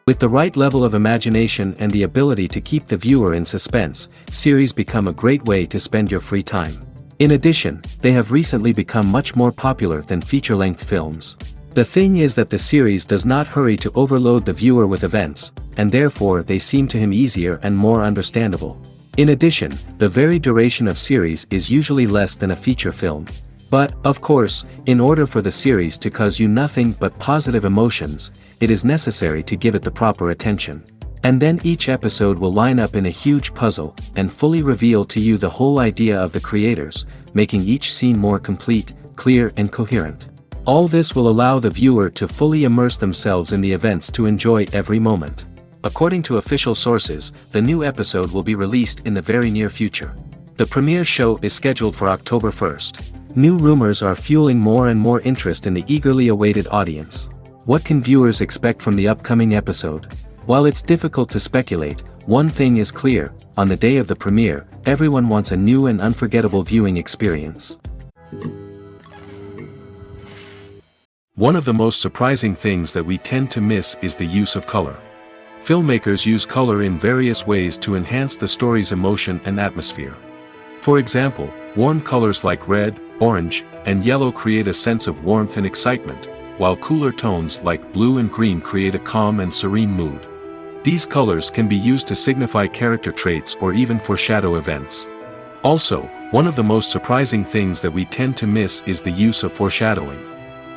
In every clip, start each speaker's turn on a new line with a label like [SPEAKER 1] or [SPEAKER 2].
[SPEAKER 1] With the right level of imagination and the ability to keep the viewer in suspense, series become a great way to spend your free time. In addition, they have recently become much more popular than feature-length films. The thing is that the series does not hurry to overload the viewer with events, and therefore they seem to him easier and more understandable. In addition, the very duration of series is usually less than a feature film. But, of course, in order for the series to cause you nothing but positive emotions, it is necessary to give it the proper attention. And then each episode will line up in a huge puzzle, and fully reveal to you the whole idea of the creators, making each scene more complete, clear and coherent. All this will allow the viewer to fully immerse themselves in the events to enjoy every moment. According to official sources, the new episode will be released in the very near future. The premiere show is scheduled for October 1st. New rumors are fueling more and more interest in the eagerly awaited audience. What can viewers expect from the upcoming episode? While it's difficult to speculate, one thing is clear: on the day of the premiere, everyone wants a new and unforgettable viewing experience. One of the most surprising things that we tend to miss is the use of color. Filmmakers use color in various ways to enhance the story's emotion and atmosphere. For example, warm colors like red, orange, and yellow create a sense of warmth and excitement, while cooler tones like blue and green create a calm and serene mood. These colors can be used to signify character traits or even foreshadow events. Also, one of the most surprising things that we tend to miss is the use of foreshadowing.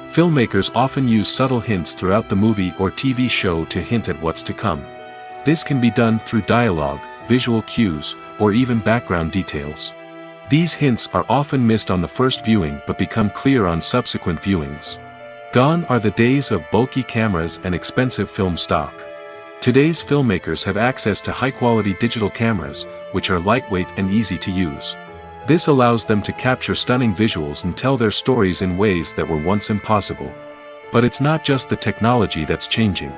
[SPEAKER 1] Filmmakers often use subtle hints throughout the movie or TV show to hint at what's to come. This can be done through dialogue, visual cues, or even background details. These hints are often missed on the first viewing but become clear on subsequent viewings. Gone are the days of bulky cameras and expensive film stock. Today's filmmakers have access to high-quality digital cameras, which are lightweight and easy to use. This allows them to capture stunning visuals and tell their stories in ways that were once impossible. But it's not just the technology that's changing.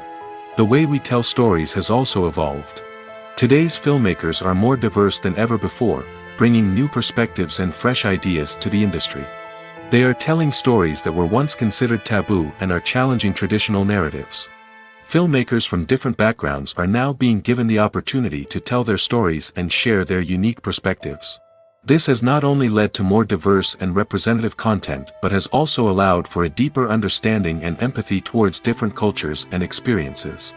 [SPEAKER 1] The way we tell stories has also evolved. Today's filmmakers are more diverse than ever before, bringing new perspectives and fresh ideas to the industry. They are telling stories that were once considered taboo and are challenging traditional narratives. Filmmakers from different backgrounds are now being given the opportunity to tell their stories and share their unique perspectives. This has not only led to more diverse and representative content but has also allowed for a deeper understanding and empathy towards different cultures and experiences.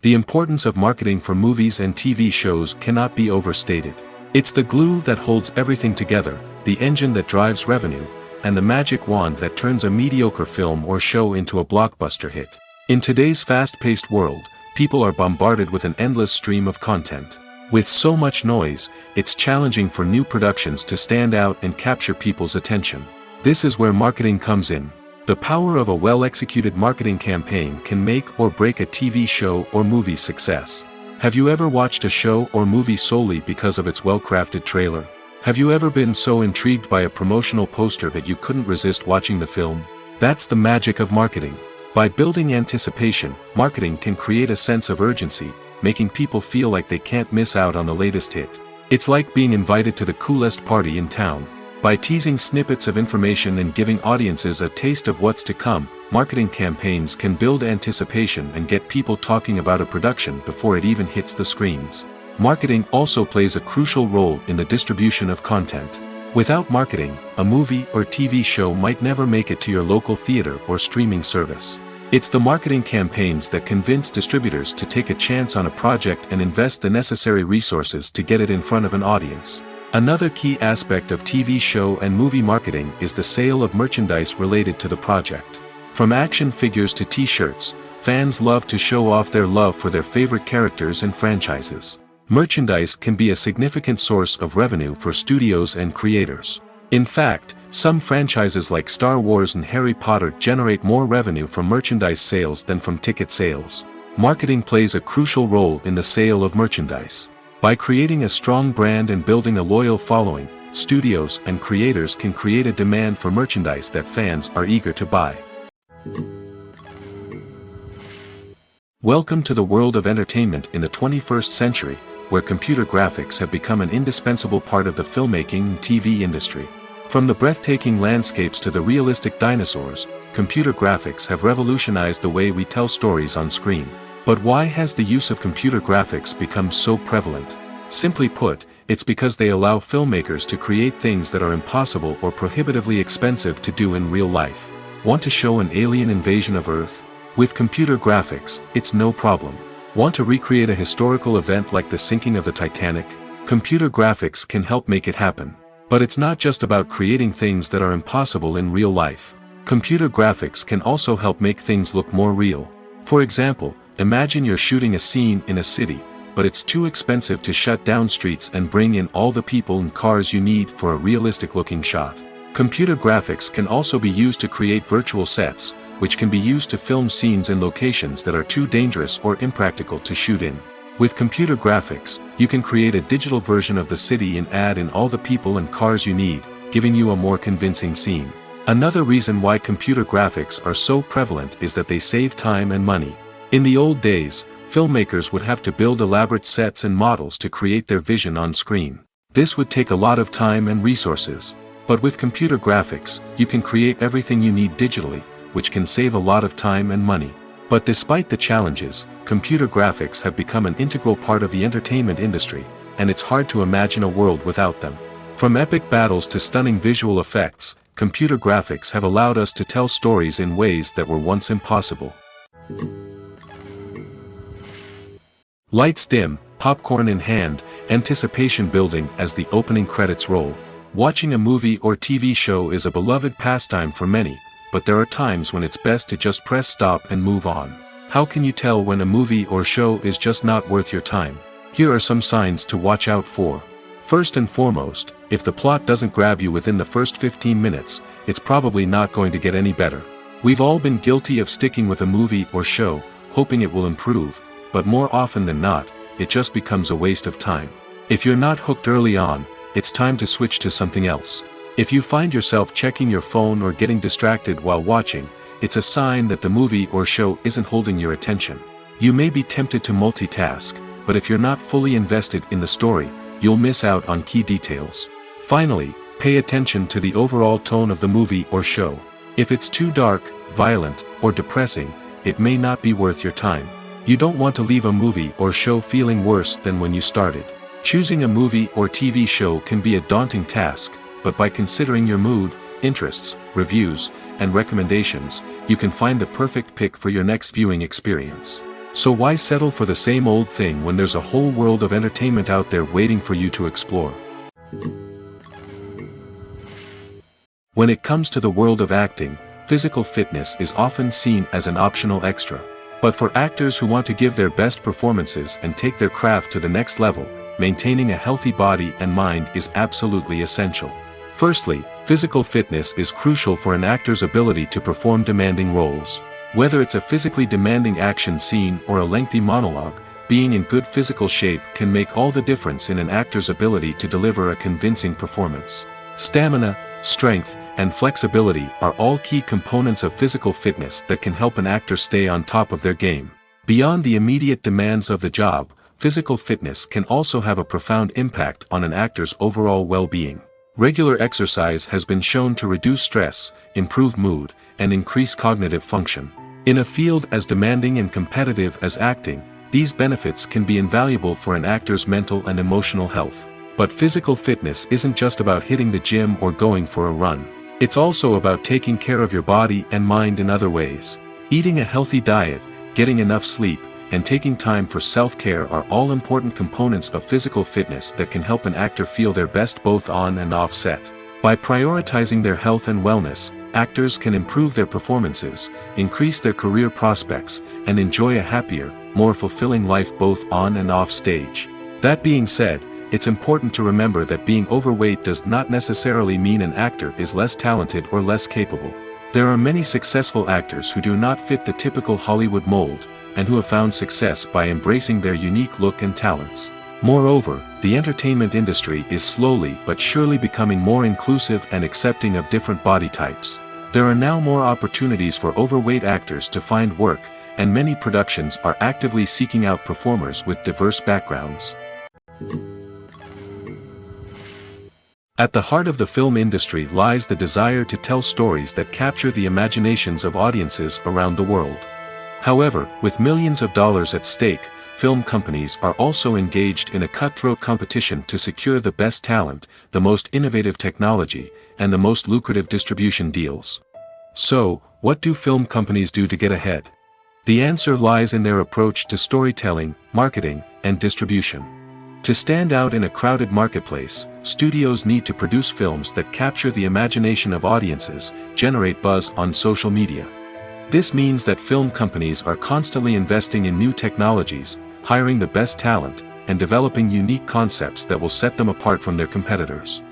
[SPEAKER 1] The importance of marketing for movies and TV shows cannot be overstated. It's the glue that holds everything together, the engine that drives revenue, and the magic wand that turns a mediocre film or show into a blockbuster hit. In today's fast-paced world, people are bombarded with an endless stream of content. With so much noise, it's challenging for new productions to stand out and capture people's attention. This is where marketing comes in. The power of a well-executed marketing campaign can make or break a TV show or movie's success. Have you ever watched a show or movie solely because of its well-crafted trailer? Have you ever been so intrigued by a promotional poster that you couldn't resist watching the film? That's the magic of marketing. By building anticipation, marketing can create a sense of urgency, making people feel like they can't miss out on the latest hit. It's like being invited to the coolest party in town. By teasing snippets of information and giving audiences a taste of what's to come, marketing campaigns can build anticipation and get people talking about a production before it even hits the screens. Marketing also plays a crucial role in the distribution of content. Without marketing, a movie or TV show might never make it to your local theater or streaming service. It's the marketing campaigns that convince distributors to take a chance on a project and invest the necessary resources to get it in front of an audience. Another key aspect of TV show and movie marketing is the sale of merchandise related to the project. From action figures to t-shirts, fans love to show off their love for their favorite characters and franchises. Merchandise can be a significant source of revenue for studios and creators. In fact, some franchises like Star Wars and Harry Potter generate more revenue from merchandise sales than from ticket sales. Marketing plays a crucial role in the sale of merchandise. By creating a strong brand and building a loyal following, studios and creators can create a demand for merchandise that fans are eager to buy. Welcome to the world of entertainment in the 21st century, where computer graphics have become an indispensable part of the filmmaking and TV industry. From the breathtaking landscapes to the realistic dinosaurs, computer graphics have revolutionized the way we tell stories on screen. But why has the use of computer graphics become so prevalent? Simply put, it's because they allow filmmakers to create things that are impossible or prohibitively expensive to do in real life. Want to show an alien invasion of Earth? With computer graphics, it's no problem. Want to recreate a historical event like the sinking of the Titanic? Computer graphics can help make it happen. But it's not just about creating things that are impossible in real life. Computer graphics can also help make things look more real. For example, imagine you're shooting a scene in a city, but it's too expensive to shut down streets and bring in all the people and cars you need for a realistic-looking shot. Computer graphics can also be used to create virtual sets, which can be used to film scenes in locations that are too dangerous or impractical to shoot in. With computer graphics, you can create a digital version of the city and add in all the people and cars you need, giving you a more convincing scene. Another reason why computer graphics are so prevalent is that they save time and money. In the old days, filmmakers would have to build elaborate sets and models to create their vision on screen. This would take a lot of time and resources. But with computer graphics, you can create everything you need digitally, which can save a lot of time and money. But despite the challenges, computer graphics have become an integral part of the entertainment industry, and it's hard to imagine a world without them. From epic battles to stunning visual effects, computer graphics have allowed us to tell stories in ways that were once impossible. Lights dim, popcorn in hand, anticipation building as the opening credits roll. Watching a movie or TV show is a beloved pastime for many, but there are times when it's best to just press stop and move on. How can you tell when a movie or show is just not worth your time? Here are some signs to watch out for. First and foremost, if the plot doesn't grab you within the first 15 minutes, it's probably not going to get any better. We've all been guilty of sticking with a movie or show, hoping it will improve, but more often than not, it just becomes a waste of time. If you're not hooked early on, it's time to switch to something else. If you find yourself checking your phone or getting distracted while watching, it's a sign that the movie or show isn't holding your attention. You may be tempted to multitask, but if you're not fully invested in the story, you'll miss out on key details. Finally, pay attention to the overall tone of the movie or show. If it's too dark, violent, or depressing, it may not be worth your time. You don't want to leave a movie or show feeling worse than when you started. Choosing a movie or TV show can be a daunting task, but by considering your mood, interests, reviews, and recommendations, you can find the perfect pick for your next viewing experience. So why settle for the same old thing when there's a whole world of entertainment out there waiting for you to explore? When it comes to the world of acting, physical fitness is often seen as an optional extra. But for actors who want to give their best performances and take their craft to the next level, maintaining a healthy body and mind is absolutely essential. Firstly, physical fitness is crucial for an actor's ability to perform demanding roles. Whether it's a physically demanding action scene or a lengthy monologue, being in good physical shape can make all the difference in an actor's ability to deliver a convincing performance. Stamina, strength, and flexibility are all key components of physical fitness that can help an actor stay on top of their game. Beyond the immediate demands of the job, physical fitness can also have a profound impact on an actor's overall well-being. Regular exercise has been shown to reduce stress, improve mood, and increase cognitive function. In a field as demanding and competitive as acting, these benefits can be invaluable for an actor's mental and emotional health. But physical fitness isn't just about hitting the gym or going for a run. It's also about taking care of your body and mind in other ways. Eating a healthy diet, getting enough sleep, and taking time for self-care are all important components of physical fitness that can help an actor feel their best both on and off set. By prioritizing their health and wellness, actors can improve their performances, increase their career prospects, and enjoy a happier, more fulfilling life both on and off stage. That being said, it's important to remember that being overweight does not necessarily mean an actor is less talented or less capable. There are many successful actors who do not fit the typical Hollywood mold, and who have found success by embracing their unique look and talents. Moreover, the entertainment industry is slowly but surely becoming more inclusive and accepting of different body types. There are now more opportunities for overweight actors to find work, and many productions are actively seeking out performers with diverse backgrounds. At the heart of the film industry lies the desire to tell stories that capture the imaginations of audiences around the world. However, with millions of dollars at stake, film companies are also engaged in a cutthroat competition to secure the best talent, the most innovative technology, and the most lucrative distribution deals. So, what do film companies do to get ahead? The answer lies in their approach to storytelling, marketing, and distribution. To stand out in a crowded marketplace, studios need to produce films that capture the imagination of audiences, generate buzz on social media. This means that film companies are constantly investing in new technologies, hiring the best talent, and developing unique concepts that will set them apart from their competitors.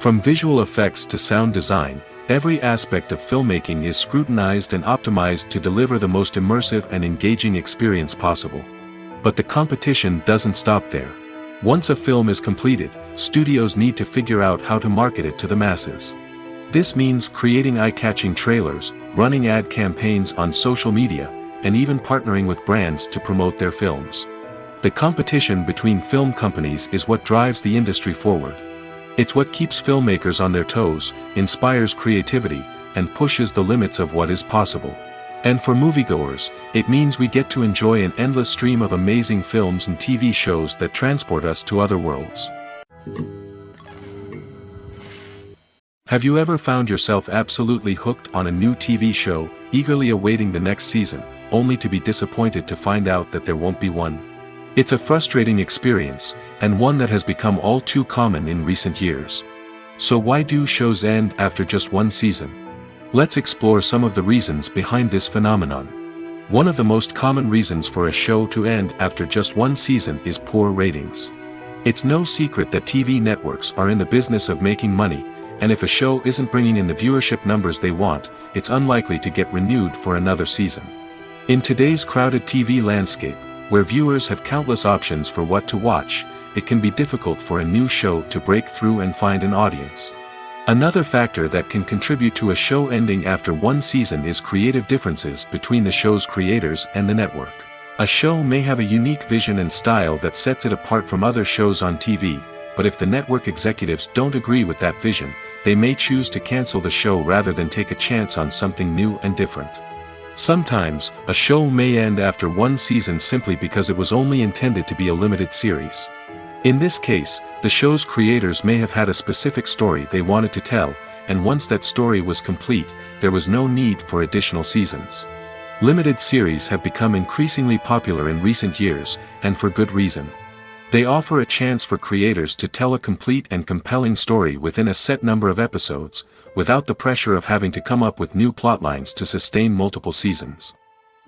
[SPEAKER 1] From visual effects to sound design, every aspect of filmmaking is scrutinized and optimized to deliver the most immersive and engaging experience possible. But the competition doesn't stop there. Once a film is completed, studios need to figure out how to market it to the masses. This means creating eye-catching trailers, running ad campaigns on social media, and even partnering with brands to promote their films. The competition between film companies is what drives the industry forward. It's what keeps filmmakers on their toes, inspires creativity, and pushes the limits of what is possible. And for moviegoers, it means we get to enjoy an endless stream of amazing films and TV shows that transport us to other worlds. Have you ever found yourself absolutely hooked on a new TV show, eagerly awaiting the next season, only to be disappointed to find out that there won't be one? It's a frustrating experience, and one that has become all too common in recent years. So why do shows end after just one season? Let's explore some of the reasons behind this phenomenon. One of the most common reasons for a show to end after just one season is poor ratings. It's no secret that TV networks are in the business of making money, and if a show isn't bringing in the viewership numbers they want, it's unlikely to get renewed for another season. In today's crowded TV landscape, where viewers have countless options for what to watch, it can be difficult for a new show to break through and find an audience. Another factor that can contribute to a show ending after one season is creative differences between the show's creators and the network. A show may have a unique vision and style that sets it apart from other shows on TV, but if the network executives don't agree with that vision, they may choose to cancel the show rather than take a chance on something new and different. Sometimes, a show may end after one season simply because it was only intended to be a limited series. In this case, the show's creators may have had a specific story they wanted to tell, and once that story was complete, there was no need for additional seasons. Limited series have become increasingly popular in recent years, and for good reason. They offer a chance for creators to tell a complete and compelling story within a set number of episodes, without the pressure of having to come up with new plotlines to sustain multiple seasons.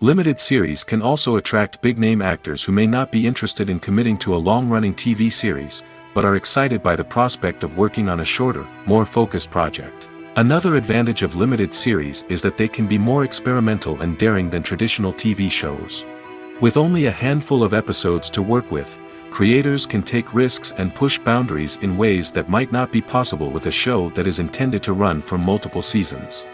[SPEAKER 1] Limited series can also attract big-name actors who may not be interested in committing to a long-running TV series, but are excited by the prospect of working on a shorter, more focused project. Another advantage of limited series is that they can be more experimental and daring than traditional TV shows. With only a handful of episodes to work with, creators can take risks and push boundaries in ways that might not be possible with a show that is intended to run for multiple seasons.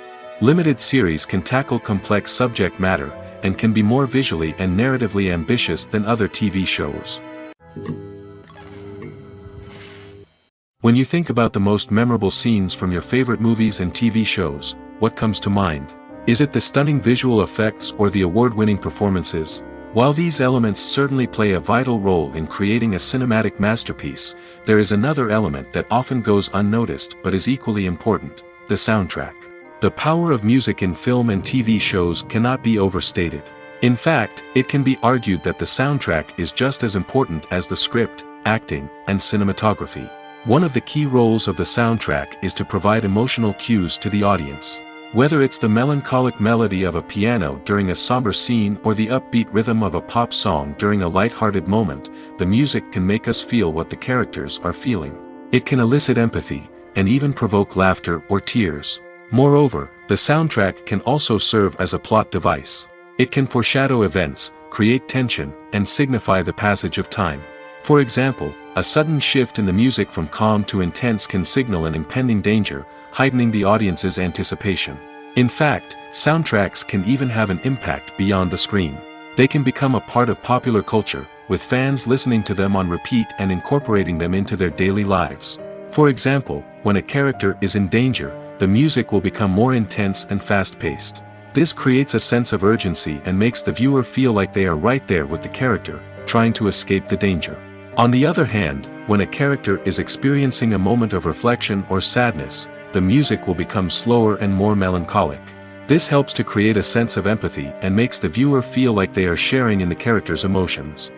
[SPEAKER 1] Limited series can tackle complex subject matter, and can be more visually and narratively ambitious than other TV shows. When you think about the most memorable scenes from your favorite movies and TV shows, what comes to mind? Is it the stunning visual effects or the award-winning performances? While these elements certainly play a vital role in creating a cinematic masterpiece, there is another element that often goes unnoticed but is equally important: the soundtrack. The power of music in film and TV shows cannot be overstated. In fact, it can be argued that the soundtrack is just as important as the script, acting, and cinematography. One of the key roles of the soundtrack is to provide emotional cues to the audience. Whether it's the melancholic melody of a piano during a somber scene or the upbeat rhythm of a pop song during a light-hearted moment, the music can make us feel what the characters are feeling. It can elicit empathy, and even provoke laughter or tears. Moreover, the soundtrack can also serve as a plot device. It can foreshadow events, create tension, and signify the passage of time. For example, a sudden shift in the music from calm to intense can signal an impending danger, heightening the audience's anticipation. In fact, soundtracks can even have an impact beyond the screen. They can become a part of popular culture, with fans listening to them on repeat and incorporating them into their daily lives. For example, when a character is in danger, the music will become more intense and fast-paced. This creates a sense of urgency and makes the viewer feel like they are right there with the character, trying to escape the danger. On the other hand, when a character is experiencing a moment of reflection or sadness, the music will become slower and more melancholic. This helps to create a sense of empathy and makes the viewer feel like they are sharing in the character's emotions.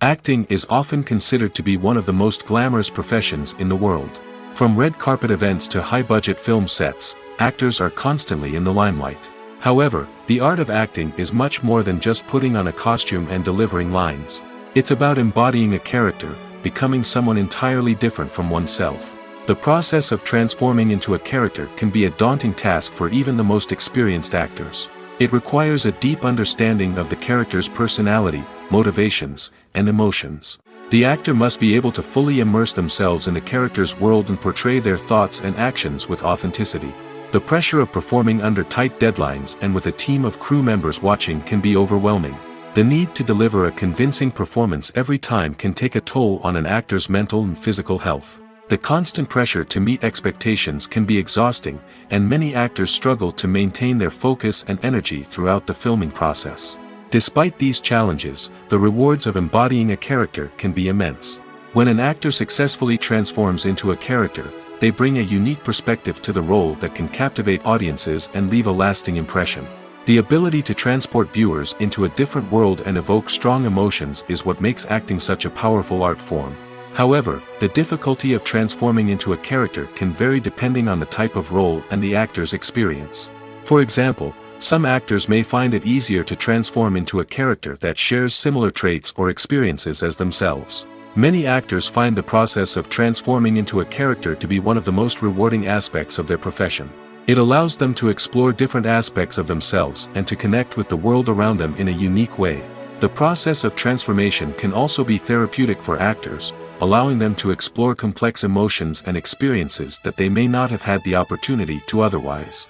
[SPEAKER 1] Acting is often considered to be one of the most glamorous professions in the world. From red carpet events to high-budget film sets, actors are constantly in the limelight. However, the art of acting is much more than just putting on a costume and delivering lines. It's about embodying a character, becoming someone entirely different from oneself. The process of transforming into a character can be a daunting task for even the most experienced actors. It requires a deep understanding of the character's personality, motivations, and emotions. The actor must be able to fully immerse themselves in the character's world and portray their thoughts and actions with authenticity. The pressure of performing under tight deadlines and with a team of crew members watching can be overwhelming. The need to deliver a convincing performance every time can take a toll on an actor's mental and physical health. The constant pressure to meet expectations can be exhausting, and many actors struggle to maintain their focus and energy throughout the filming process. Despite these challenges, the rewards of embodying a character can be immense. When an actor successfully transforms into a character, they bring a unique perspective to the role that can captivate audiences and leave a lasting impression. The ability to transport viewers into a different world and evoke strong emotions is what makes acting such a powerful art form. However, the difficulty of transforming into a character can vary depending on the type of role and the actor's experience. For example, some actors may find it easier to transform into a character that shares similar traits or experiences as themselves. Many actors find the process of transforming into a character to be one of the most rewarding aspects of their profession. It allows them to explore different aspects of themselves and to connect with the world around them in a unique way. The process of transformation can also be therapeutic for actors, allowing them to explore complex emotions and experiences that they may not have had the opportunity to otherwise.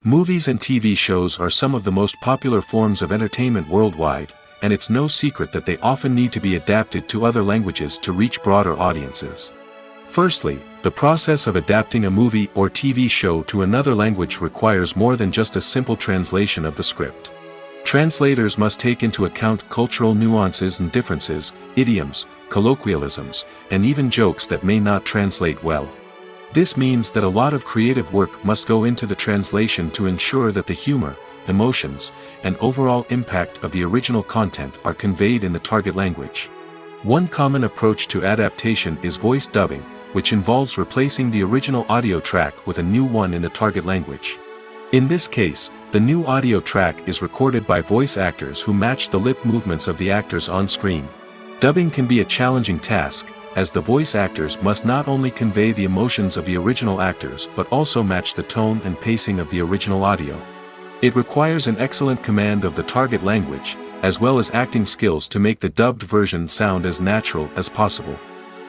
[SPEAKER 1] Movies and TV shows are some of the most popular forms of entertainment worldwide, and it's no secret that they often need to be adapted to other languages to reach broader audiences. Firstly, the process of adapting a movie or TV show to another language requires more than just a simple translation of the script. Translators must take into account cultural nuances and differences, idioms, colloquialisms, and even jokes that may not translate well. This means that a lot of creative work must go into the translation to ensure that the humor, emotions, and overall impact of the original content are conveyed in the target language. One common approach to adaptation is voice dubbing, which involves replacing the original audio track with a new one in the target language. In this case, the new audio track is recorded by voice actors who match the lip movements of the actors on screen. Dubbing can be a challenging task, as the voice actors must not only convey the emotions of the original actors but also match the tone and pacing of the original audio. It requires an excellent command of the target language, as well as acting skills to make the dubbed version sound as natural as possible.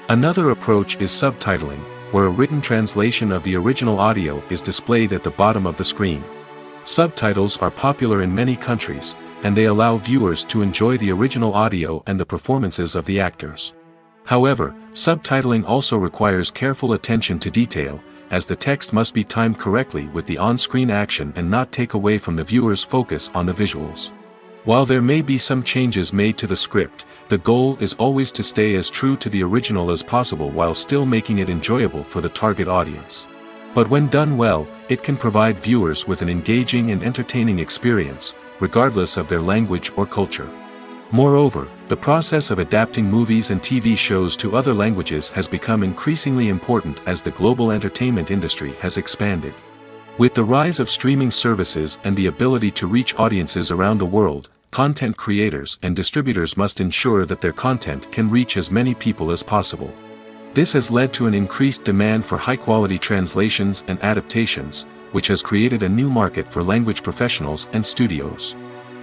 [SPEAKER 1] Another approach is subtitling, where a written translation of the original audio is displayed at the bottom of the screen. Subtitles are popular in many countries, and they allow viewers to enjoy the original audio and the performances of the actors. However, subtitling also requires careful attention to detail, as the text must be timed correctly with the on-screen action and not take away from the viewer's focus on the visuals. While there may be some changes made to the script, the goal is always to stay as true to the original as possible while still making it enjoyable for the target audience. But when done well, it can provide viewers with an engaging and entertaining experience, regardless of their language or culture. Moreover, the process of adapting movies and TV shows to other languages has become increasingly important as the global entertainment industry has expanded. With the rise of streaming services and the ability to reach audiences around the world, content creators and distributors must ensure that their content can reach as many people as possible. This has led to an increased demand for high-quality translations and adaptations, which has created a new market for language professionals and studios.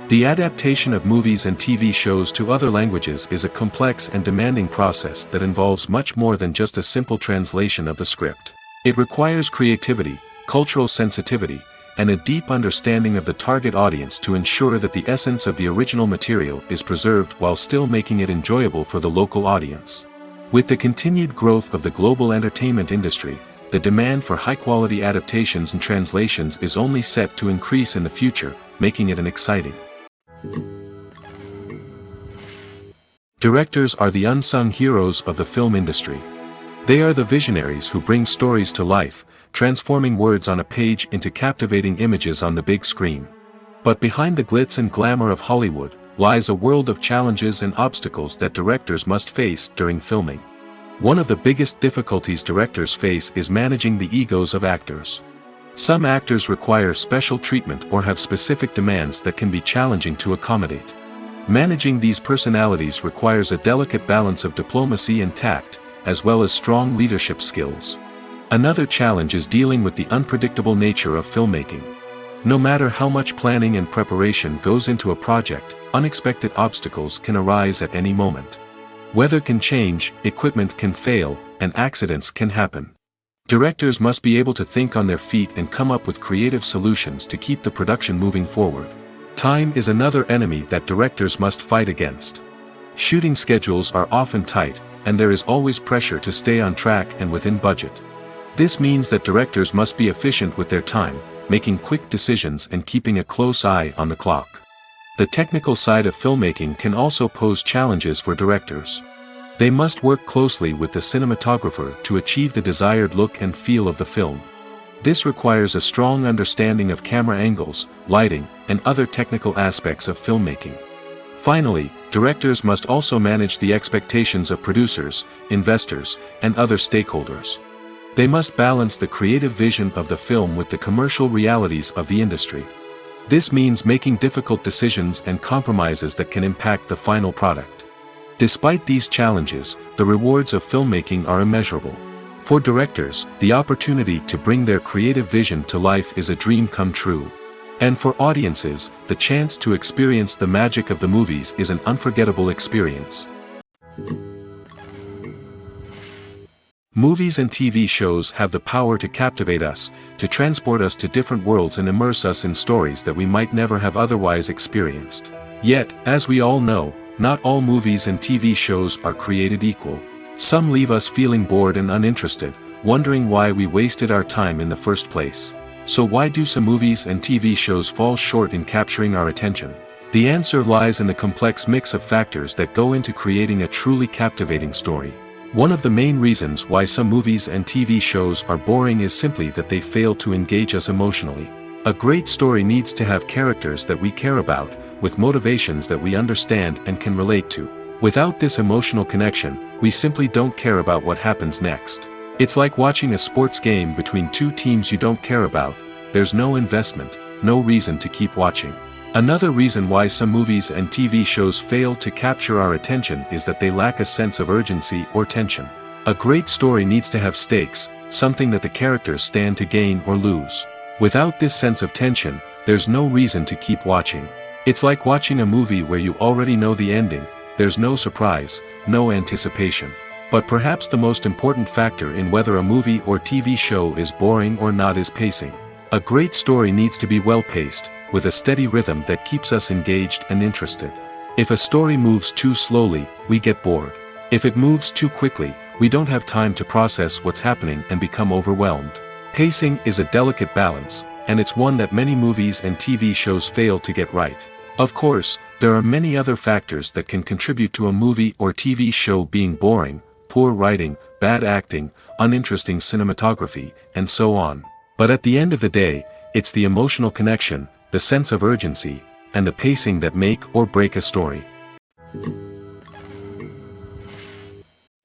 [SPEAKER 1] The adaptation of movies and TV shows to other languages is a complex and demanding process that involves much more than just a simple translation of the script. It requires creativity, cultural sensitivity, and a deep understanding of the target audience to ensure that the essence of the original material is preserved while still making it enjoyable for the local audience. With the continued growth of the global entertainment industry, the demand for high-quality adaptations and translations is only set to increase in the future, making it an exciting. Directors are the unsung heroes of the film industry. They are the visionaries who bring stories to life, transforming words on a page into captivating images on the big screen. But behind the glitz and glamour of Hollywood lies a world of challenges and obstacles that directors must face during filming. One of the biggest difficulties directors face is managing the egos of actors. Some actors require special treatment or have specific demands that can be challenging to accommodate. Managing these personalities requires a delicate balance of diplomacy and tact, as well as strong leadership skills. Another challenge is dealing with the unpredictable nature of filmmaking. No matter how much planning and preparation goes into a project, unexpected obstacles can arise at any moment. Weather can change, equipment can fail, and accidents can happen. Directors must be able to think on their feet and come up with creative solutions to keep the production moving forward. Time is another enemy that directors must fight against. Shooting schedules are often tight, and there is always pressure to stay on track and within budget. This means that directors must be efficient with their time, making quick decisions and keeping a close eye on the clock. The technical side of filmmaking can also pose challenges for directors. They must work closely with the cinematographer to achieve the desired look and feel of the film. This requires a strong understanding of camera angles, lighting, and other technical aspects of filmmaking. Finally, directors must also manage the expectations of producers, investors, and other stakeholders. They must balance the creative vision of the film with the commercial realities of the industry. This means making difficult decisions and compromises that can impact the final product. Despite these challenges, the rewards of filmmaking are immeasurable. For directors, the opportunity to bring their creative vision to life is a dream come true. And for audiences, the chance to experience the magic of the movies is an unforgettable experience. Movies and TV shows have the power to captivate us, to transport us to different worlds and immerse us in stories that we might never have otherwise experienced. Yet, as we all know, not all movies and TV shows are created equal. Some leave us feeling bored and uninterested, wondering why we wasted our time in the first place. So why do some movies and TV shows fall short in capturing our attention? The answer lies in the complex mix of factors that go into creating a truly captivating story. One of the main reasons why some movies and TV shows are boring is simply that they fail to engage us emotionally. A great story needs to have characters that we care about, with motivations that we understand and can relate to. Without this emotional connection, we simply don't care about what happens next. It's like watching a sports game between two teams you don't care about. There's no investment, no reason to keep watching. Another reason why some movies and TV shows fail to capture our attention is that they lack a sense of urgency or tension. A great story needs to have stakes, something that the characters stand to gain or lose. Without this sense of tension, there's no reason to keep watching. It's like watching a movie where you already know the ending. There's no surprise, no anticipation. But perhaps the most important factor in whether a movie or TV show is boring or not is pacing. A great story needs to be well-paced, with a steady rhythm that keeps us engaged and interested. If a story moves too slowly, we get bored. If it moves too quickly, we don't have time to process what's happening and become overwhelmed. Pacing is a delicate balance, and it's one that many movies and TV shows fail to get right. Of course, there are many other factors that can contribute to a movie or TV show being boring: poor writing, bad acting, uninteresting cinematography, and so on. But at the end of the day, it's the emotional connection, the sense of urgency, and the pacing that make or break a story.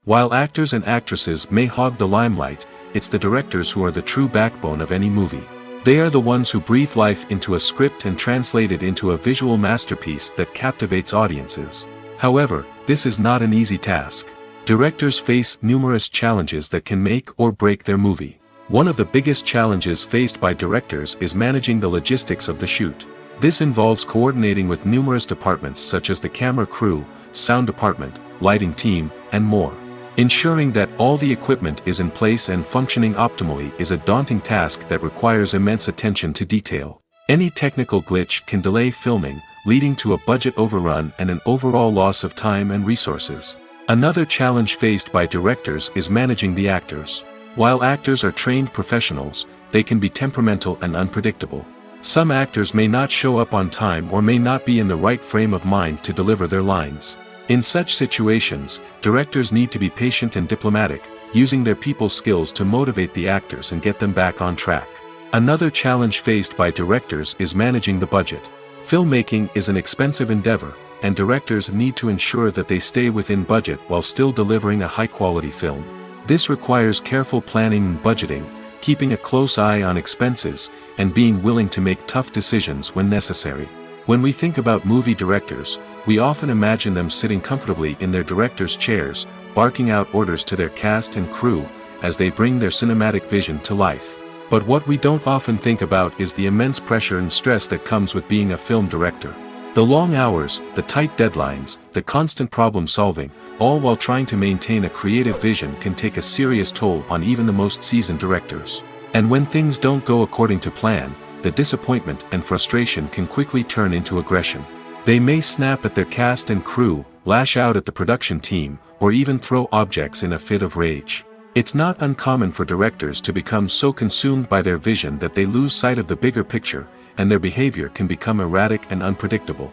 [SPEAKER 1] While actors and actresses may hog the limelight, it's the directors who are the true backbone of any movie. They are the ones who breathe life into a script and translate it into a visual masterpiece that captivates audiences. However, this is not an easy task. Directors face numerous challenges that can make or break their movie. One of the biggest challenges faced by directors is managing the logistics of the shoot. This involves coordinating with numerous departments such as the camera crew, sound department, lighting team, and more. Ensuring that all the equipment is in place and functioning optimally is a daunting task that requires immense attention to detail. Any technical glitch can delay filming, leading to a budget overrun and an overall loss of time and resources. Another challenge faced by directors is managing the actors. While actors are trained professionals, they can be temperamental and unpredictable. Some actors may not show up on time or may not be in the right frame of mind to deliver their lines. In such situations, directors need to be patient and diplomatic, using their people skills to motivate the actors and get them back on track. Another challenge faced by directors is managing the budget. Filmmaking is an expensive endeavor, and directors need to ensure that they stay within budget while still delivering a high-quality film. This requires careful planning and budgeting, keeping a close eye on expenses, and being willing to make tough decisions when necessary. When we think about movie directors, we often imagine them sitting comfortably in their director's chairs, barking out orders to their cast and crew, as they bring their cinematic vision to life. But what we don't often think about is the immense pressure and stress that comes with being a film director. The long hours, the tight deadlines, the constant problem solving, all while trying to maintain a creative vision can take a serious toll on even the most seasoned directors. And when things don't go according to plan, the disappointment and frustration can quickly turn into aggression. They may snap at their cast and crew, lash out at the production team, or even throw objects in a fit of rage. It's not uncommon for directors to become so consumed by their vision that they lose sight of the bigger picture, and their behavior can become erratic and unpredictable.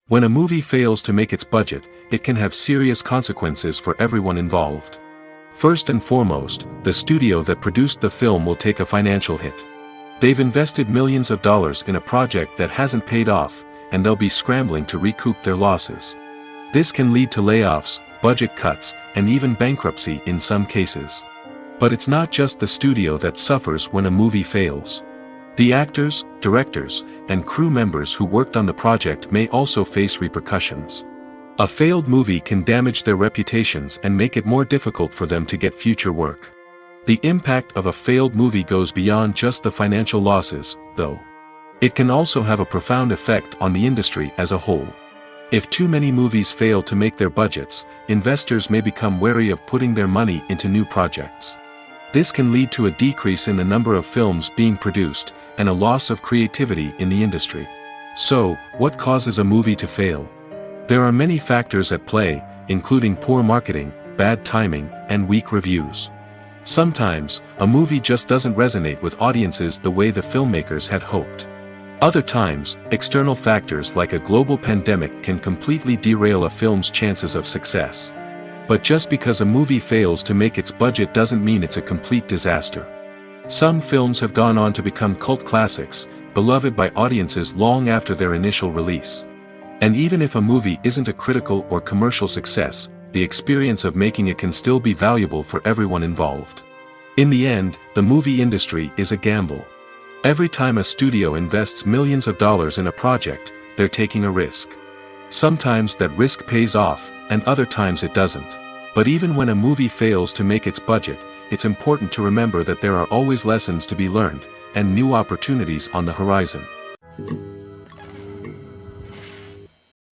[SPEAKER 1] When a movie fails to make its budget, it can have serious consequences for everyone involved. First and foremost, the studio that produced the film will take a financial hit. They've invested millions of dollars in a project that hasn't paid off, and they'll be scrambling to recoup their losses. This can lead to layoffs, budget cuts, and even bankruptcy in some cases. But it's not just the studio that suffers when a movie fails. The actors, directors, and crew members who worked on the project may also face repercussions. A failed movie can damage their reputations and make it more difficult for them to get future work. The impact of a failed movie goes beyond just the financial losses, though. It can also have a profound effect on the industry as a whole. If too many movies fail to make their budgets, investors may become wary of putting their money into new projects. This can lead to a decrease in the number of films being produced, and a loss of creativity in the industry. So, what causes a movie to fail? There are many factors at play, including poor marketing, bad timing, and weak reviews. Sometimes, a movie just doesn't resonate with audiences the way the filmmakers had hoped. Other times, external factors like a global pandemic can completely derail a film's chances of success. But just because a movie fails to make its budget doesn't mean it's a complete disaster. Some films have gone on to become cult classics, beloved by audiences long after their initial release. And even if a movie isn't a critical or commercial success, the experience of making it can still be valuable for everyone involved. In the end, the movie industry is a gamble. Every time a studio invests millions of dollars in a project, they're taking a risk. Sometimes that risk pays off, and other times it doesn't. But even when a movie fails to make its budget, it's important to remember that there are always lessons to be learned, and new opportunities on the horizon.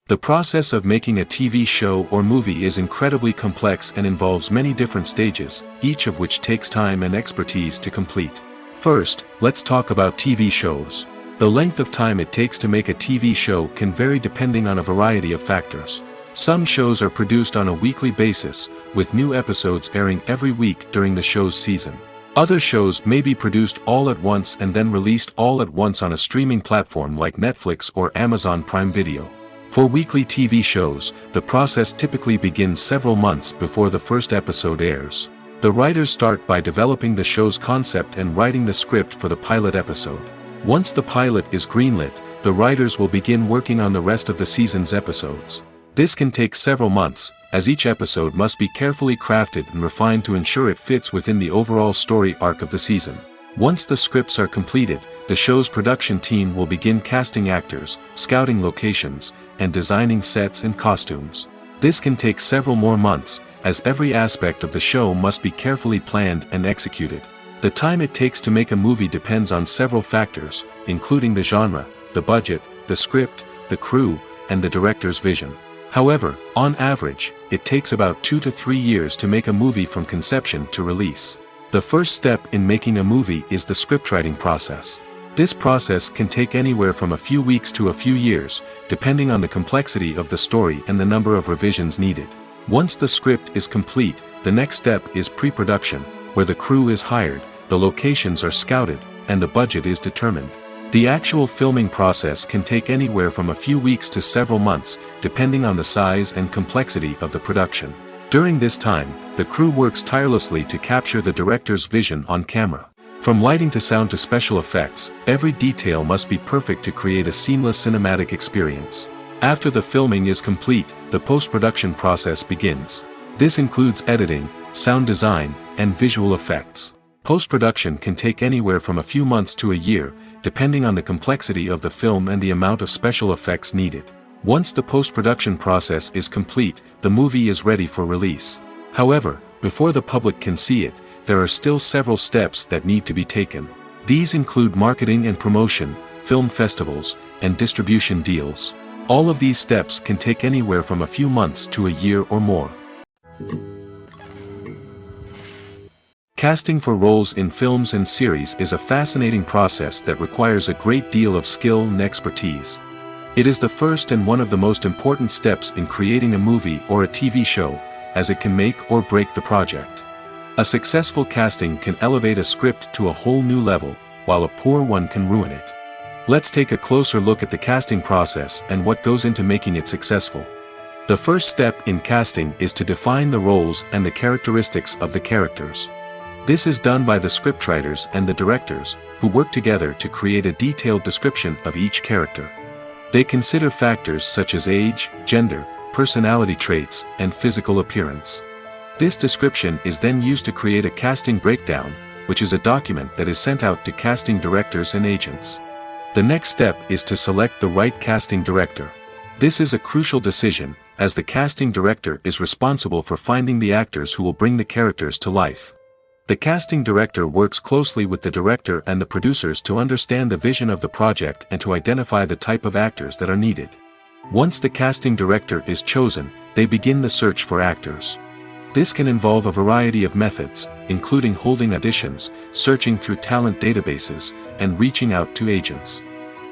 [SPEAKER 1] The process of making a TV show or movie is incredibly complex and involves many different stages, each of which takes time and expertise to complete. First, let's talk about TV shows. The length of time it takes to make a TV show can vary depending on a variety of factors. Some shows are produced on a weekly basis, with new episodes airing every week during the show's season. Other shows may be produced all at once and then released all at once on a streaming platform like Netflix or Amazon Prime Video. For weekly TV shows, the process typically begins several months before the first episode airs. The writers start by developing the show's concept and writing the script for the pilot episode. Once the pilot is greenlit, the writers will begin working on the rest of the season's episodes. This can take several months, as each episode must be carefully crafted and refined to ensure it fits within the overall story arc of the season. Once the scripts are completed, the show's production team will begin casting actors, scouting locations, and designing sets and costumes. This can take several more months, as every aspect of the show must be carefully planned and executed. The time it takes to make a movie depends on several factors, including the genre, the budget, the script, the crew, and the director's vision. However, on average, it takes about 2 to 3 years to make a movie from conception to release. The first step in making a movie is the scriptwriting process. This process can take anywhere from a few weeks to a few years, depending on the complexity of the story and the number of revisions needed. Once the script is complete, the next step is pre-production, where the crew is hired, the locations are scouted, and the budget is determined. The actual filming process can take anywhere from a few weeks to several months, depending on the size and complexity of the production. During this time, the crew works tirelessly to capture the director's vision on camera. From lighting to sound to special effects, every detail must be perfect to create a seamless cinematic experience. After the filming is complete, the post-production process begins. This includes editing, sound design, and visual effects. Post-production can take anywhere from a few months to a year, depending on the complexity of the film and the amount of special effects needed. Once the post-production process is complete, the movie is ready for release. However, before the public can see it, there are still several steps that need to be taken. These include marketing and promotion, film festivals, and distribution deals. All of these steps can take anywhere from a few months to a year or more. Casting for roles in films and series is a fascinating process that requires a great deal of skill and expertise. It is the first and one of the most important steps in creating a movie or a TV show, as it can make or break the project. A successful casting can elevate a script to a whole new level, while a poor one can ruin it. Let's take a closer look at the casting process and what goes into making it successful. The first step in casting is to define the roles and the characteristics of the characters. This is done by the scriptwriters and the directors, who work together to create a detailed description of each character. They consider factors such as age, gender, personality traits, and physical appearance. This description is then used to create a casting breakdown, which is a document that is sent out to casting directors and agents. The next step is to select the right casting director. This is a crucial decision, as the casting director is responsible for finding the actors who will bring the characters to life. The casting director works closely with the director and the producers to understand the vision of the project and to identify the type of actors that are needed. Once the casting director is chosen, they begin the search for actors. This can involve a variety of methods, including holding auditions, searching through talent databases, and reaching out to agents.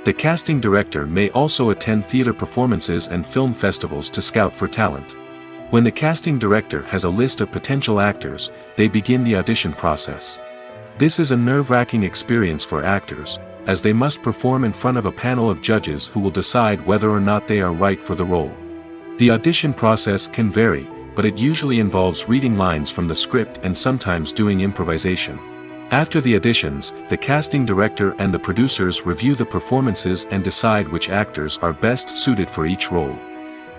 [SPEAKER 1] The casting director may also attend theater performances and film festivals to scout for talent. When the casting director has a list of potential actors, they begin the audition process. This is a nerve-wracking experience for actors, as they must perform in front of a panel of judges who will decide whether or not they are right for the role. The audition process can vary, but it usually involves reading lines from the script and sometimes doing improvisation. After the auditions, the casting director and the producers review the performances and decide which actors are best suited for each role.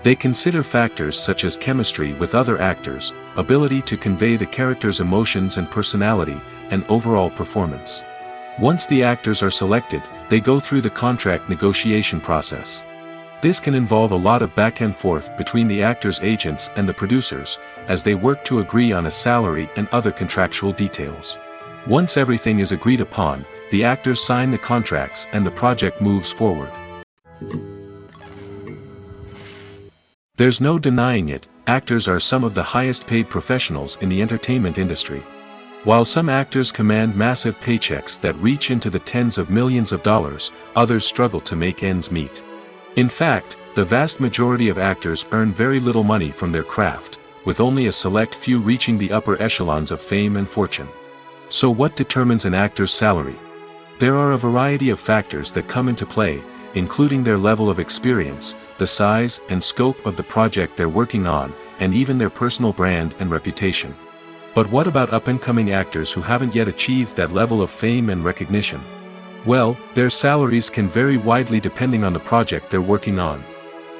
[SPEAKER 1] They consider factors such as chemistry with other actors, ability to convey the character's emotions and personality, and overall performance. Once the actors are selected, they go through the contract negotiation process. This can involve a lot of back and forth between the actors' agents and the producers, as they work to agree on a salary and other contractual details. Once everything is agreed upon, the actors sign the contracts and the project moves forward. There's no denying it, actors are some of the highest paid professionals in the entertainment industry. While some actors command massive paychecks that reach into the tens of millions of dollars, others struggle to make ends meet. In fact, the vast majority of actors earn very little money from their craft, with only a select few reaching the upper echelons of fame and fortune. So what determines an actor's salary? There are a variety of factors that come into play, including their level of experience, the size and scope of the project they're working on, and even their personal brand and reputation. But what about up-and-coming actors who haven't yet achieved that level of fame and recognition? Well, their salaries can vary widely depending on the project they're working on.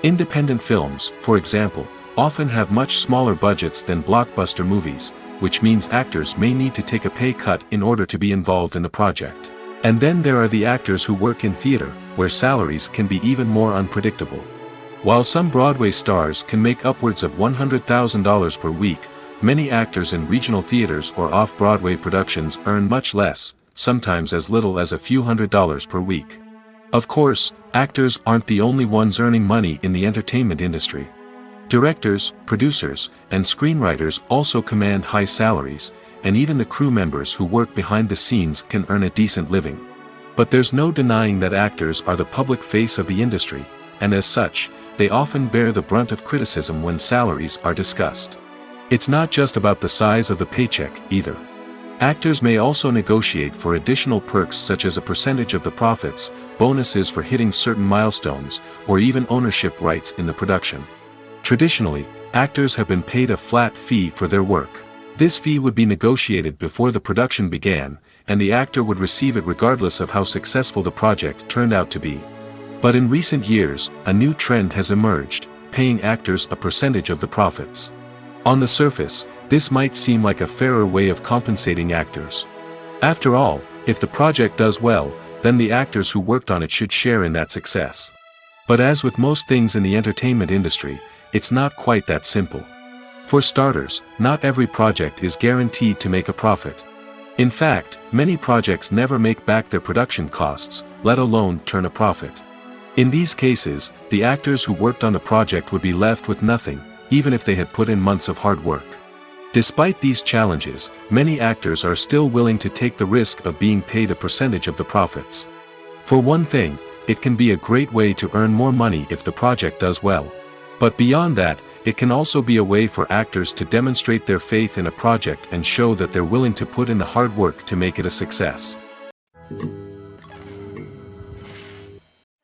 [SPEAKER 1] Independent films, for example, often have much smaller budgets than blockbuster movies, which means actors may need to take a pay cut in order to be involved in the project. And then there are the actors who work in theater, where salaries can be even more unpredictable. While some Broadway stars can make upwards of $100,000 per week, many actors in regional theaters or off-Broadway productions earn much less, sometimes as little as a few $100s per week. Of course, actors aren't the only ones earning money in the entertainment industry. Directors, producers, and screenwriters also command high salaries, and even the crew members who work behind the scenes can earn a decent living. But there's no denying that actors are the public face of the industry, and as such, they often bear the brunt of criticism when salaries are discussed. It's not just about the size of the paycheck, either. Actors may also negotiate for additional perks such as a percentage of the profits, bonuses for hitting certain milestones, or even ownership rights in the production. Traditionally, actors have been paid a flat fee for their work. This fee would be negotiated before the production began, and the actor would receive it regardless of how successful the project turned out to be. But in recent years, a new trend has emerged, paying actors a percentage of the profits. On the surface, this might seem like a fairer way of compensating actors. After all, if the project does well, then the actors who worked on it should share in that success. But as with most things in the entertainment industry, it's not quite that simple. For starters, not every project is guaranteed to make a profit. In fact, many projects never make back their production costs, let alone turn a profit. In these cases, the actors who worked on the project would be left with nothing, even if they had put in months of hard work. Despite these challenges, many actors are still willing to take the risk of being paid a percentage of the profits. For one thing, it can be a great way to earn more money if the project does well. But beyond that, it can also be a way for actors to demonstrate their faith in a project and show that they're willing to put in the hard work to make it a success.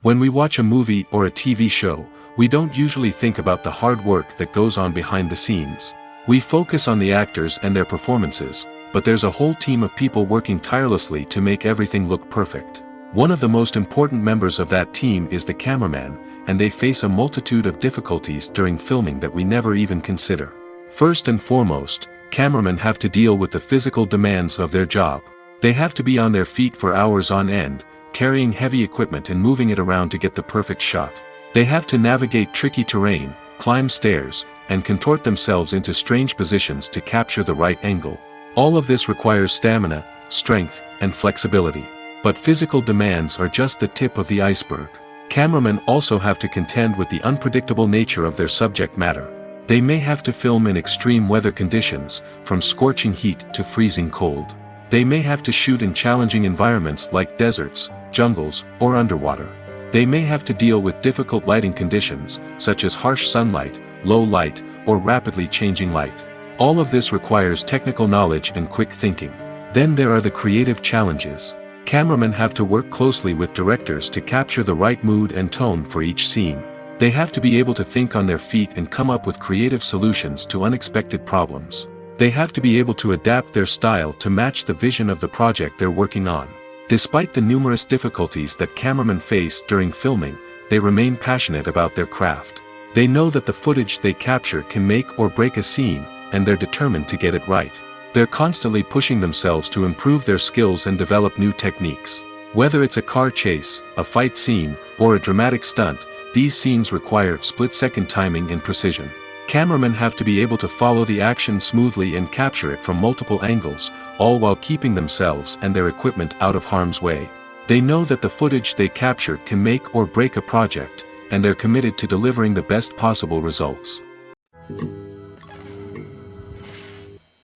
[SPEAKER 1] When we watch a movie or a TV show, we don't usually think about the hard work that goes on behind the scenes. We focus on the actors and their performances, but there's a whole team of people working tirelessly to make everything look perfect. One of the most important members of that team is the cameraman, and they face a multitude of difficulties during filming that we never even consider. First and foremost, cameramen have to deal with the physical demands of their job. They have to be on their feet for hours on end, carrying heavy equipment and moving it around to get the perfect shot. They have to navigate tricky terrain, climb stairs, and contort themselves into strange positions to capture the right angle. All of this requires stamina, strength, and flexibility. But physical demands are just the tip of the iceberg. Cameramen also have to contend with the unpredictable nature of their subject matter. They may have to film in extreme weather conditions, from scorching heat to freezing cold. They may have to shoot in challenging environments like deserts, jungles, or underwater. They may have to deal with difficult lighting conditions, such as harsh sunlight, low light, or rapidly changing light. All of this requires technical knowledge and quick thinking. Then there are the creative challenges. Cameramen have to work closely with directors to capture the right mood and tone for each scene. They have to be able to think on their feet and come up with creative solutions to unexpected problems. They have to be able to adapt their style to match the vision of the project they're working on. Despite the numerous difficulties that cameramen face during filming, they remain passionate about their craft. They know that the footage they capture can make or break a scene, and they're determined to get it right. They're constantly pushing themselves to improve their skills and develop new techniques. Whether it's a car chase, a fight scene, or a dramatic stunt, these scenes require split-second timing and precision. Cameramen have to be able to follow the action smoothly and capture it from multiple angles, all while keeping themselves and their equipment out of harm's way. They know that the footage they capture can make or break a project, and they're committed to delivering the best possible results.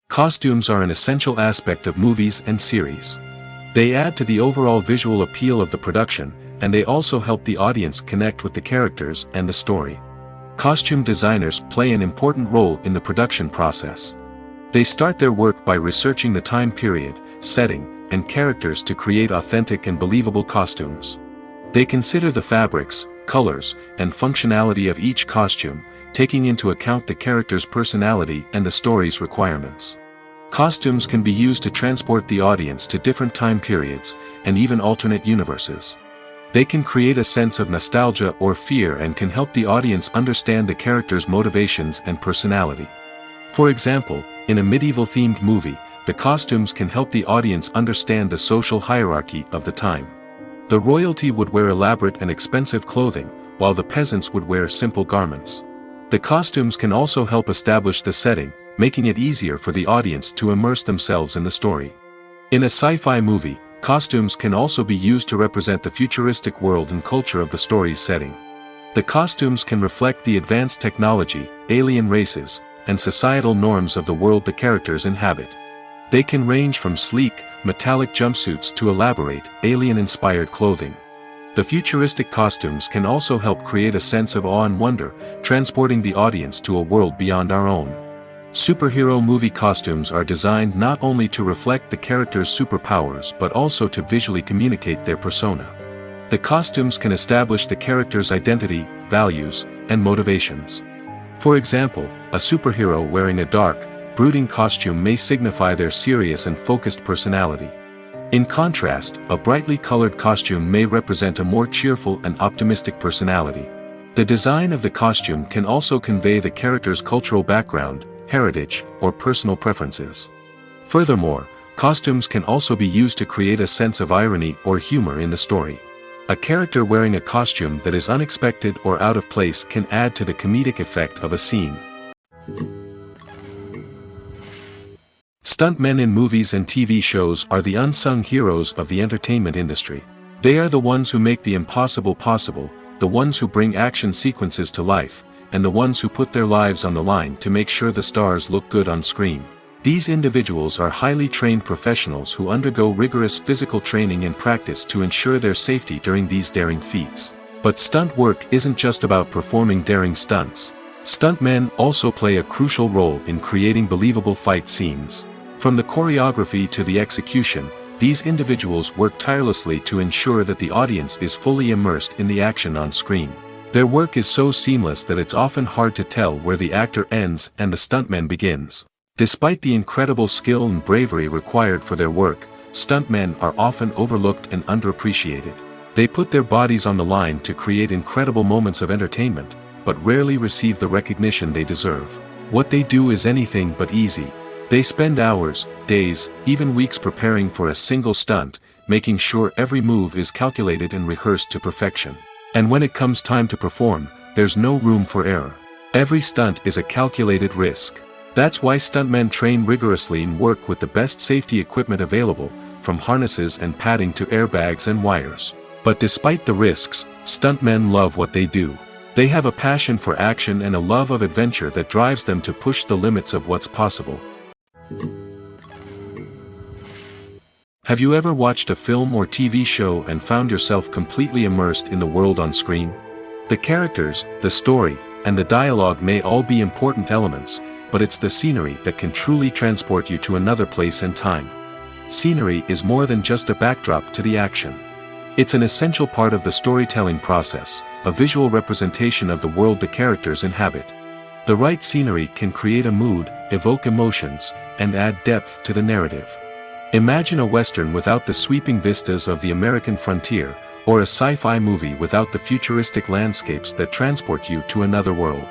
[SPEAKER 1] Costumes are an essential aspect of movies and series. They add to the overall visual appeal of the production, and they also help the audience connect with the characters and the story. Costume designers play an important role in the production process. They start their work by researching the time period, setting, and characters to create authentic and believable costumes. They consider the fabrics, colors, and functionality of each costume, taking into account the character's personality and the story's requirements. Costumes can be used to transport the audience to different time periods, and even alternate universes. They can create a sense of nostalgia or fear and can help the audience understand the character's motivations and personality. For example, in a medieval-themed movie, the costumes can help the audience understand the social hierarchy of the time. The royalty would wear elaborate and expensive clothing, while the peasants would wear simple garments. The costumes can also help establish the setting, making it easier for the audience to immerse themselves in the story. In a sci-fi movie, costumes can also be used to represent the futuristic world and culture of the story's setting. The costumes can reflect the advanced technology, alien races, and societal norms of the world the characters inhabit. They can range from sleek, metallic jumpsuits to elaborate, alien-inspired clothing. The futuristic costumes can also help create a sense of awe and wonder, transporting the audience to a world beyond our own. Superhero movie costumes are designed not only to reflect the character's superpowers but also to visually communicate their persona. The costumes can establish the character's identity, values, and motivations. For example, a superhero wearing a dark, brooding costume may signify their serious and focused personality. In contrast, a brightly colored costume may represent a more cheerful and optimistic personality. The design of the costume can also convey the character's cultural background, heritage, or personal preferences. Furthermore, costumes can also be used to create a sense of irony or humor in the story. A character wearing a costume that is unexpected or out of place can add to the comedic effect of a scene. Stuntmen in movies and TV shows are the unsung heroes of the entertainment industry. They are the ones who make the impossible possible, the ones who bring action sequences to life, and the ones who put their lives on the line to make sure the stars look good on screen. These individuals are highly trained professionals who undergo rigorous physical training and practice to ensure their safety during these daring feats. But stunt work isn't just about performing daring stunts. Stuntmen also play a crucial role in creating believable fight scenes. From the choreography to the execution, these individuals work tirelessly to ensure that the audience is fully immersed in the action on screen. Their work is so seamless that it's often hard to tell where the actor ends and the stuntman begins. Despite the incredible skill and bravery required for their work, stuntmen are often overlooked and underappreciated. They put their bodies on the line to create incredible moments of entertainment, but rarely receive the recognition they deserve. What they do is anything but easy. They spend hours, days, even weeks preparing for a single stunt, making sure every move is calculated and rehearsed to perfection. And when it comes time to perform, there's no room for error. Every stunt is a calculated risk. That's why stuntmen train rigorously and work with the best safety equipment available, from harnesses and padding to airbags and wires. But despite the risks, stuntmen love what they do. They have a passion for action and a love of adventure that drives them to push the limits of what's possible. Have you ever watched a film or TV show and found yourself completely immersed in the world on screen? The characters, the story, and the dialogue may all be important elements, but it's the scenery that can truly transport you to another place and time. Scenery is more than just a backdrop to the action. It's an essential part of the storytelling process, a visual representation of the world the characters inhabit. The right scenery can create a mood, evoke emotions, and add depth to the narrative. Imagine a Western without the sweeping vistas of the American frontier, or a sci-fi movie without the futuristic landscapes that transport you to another world.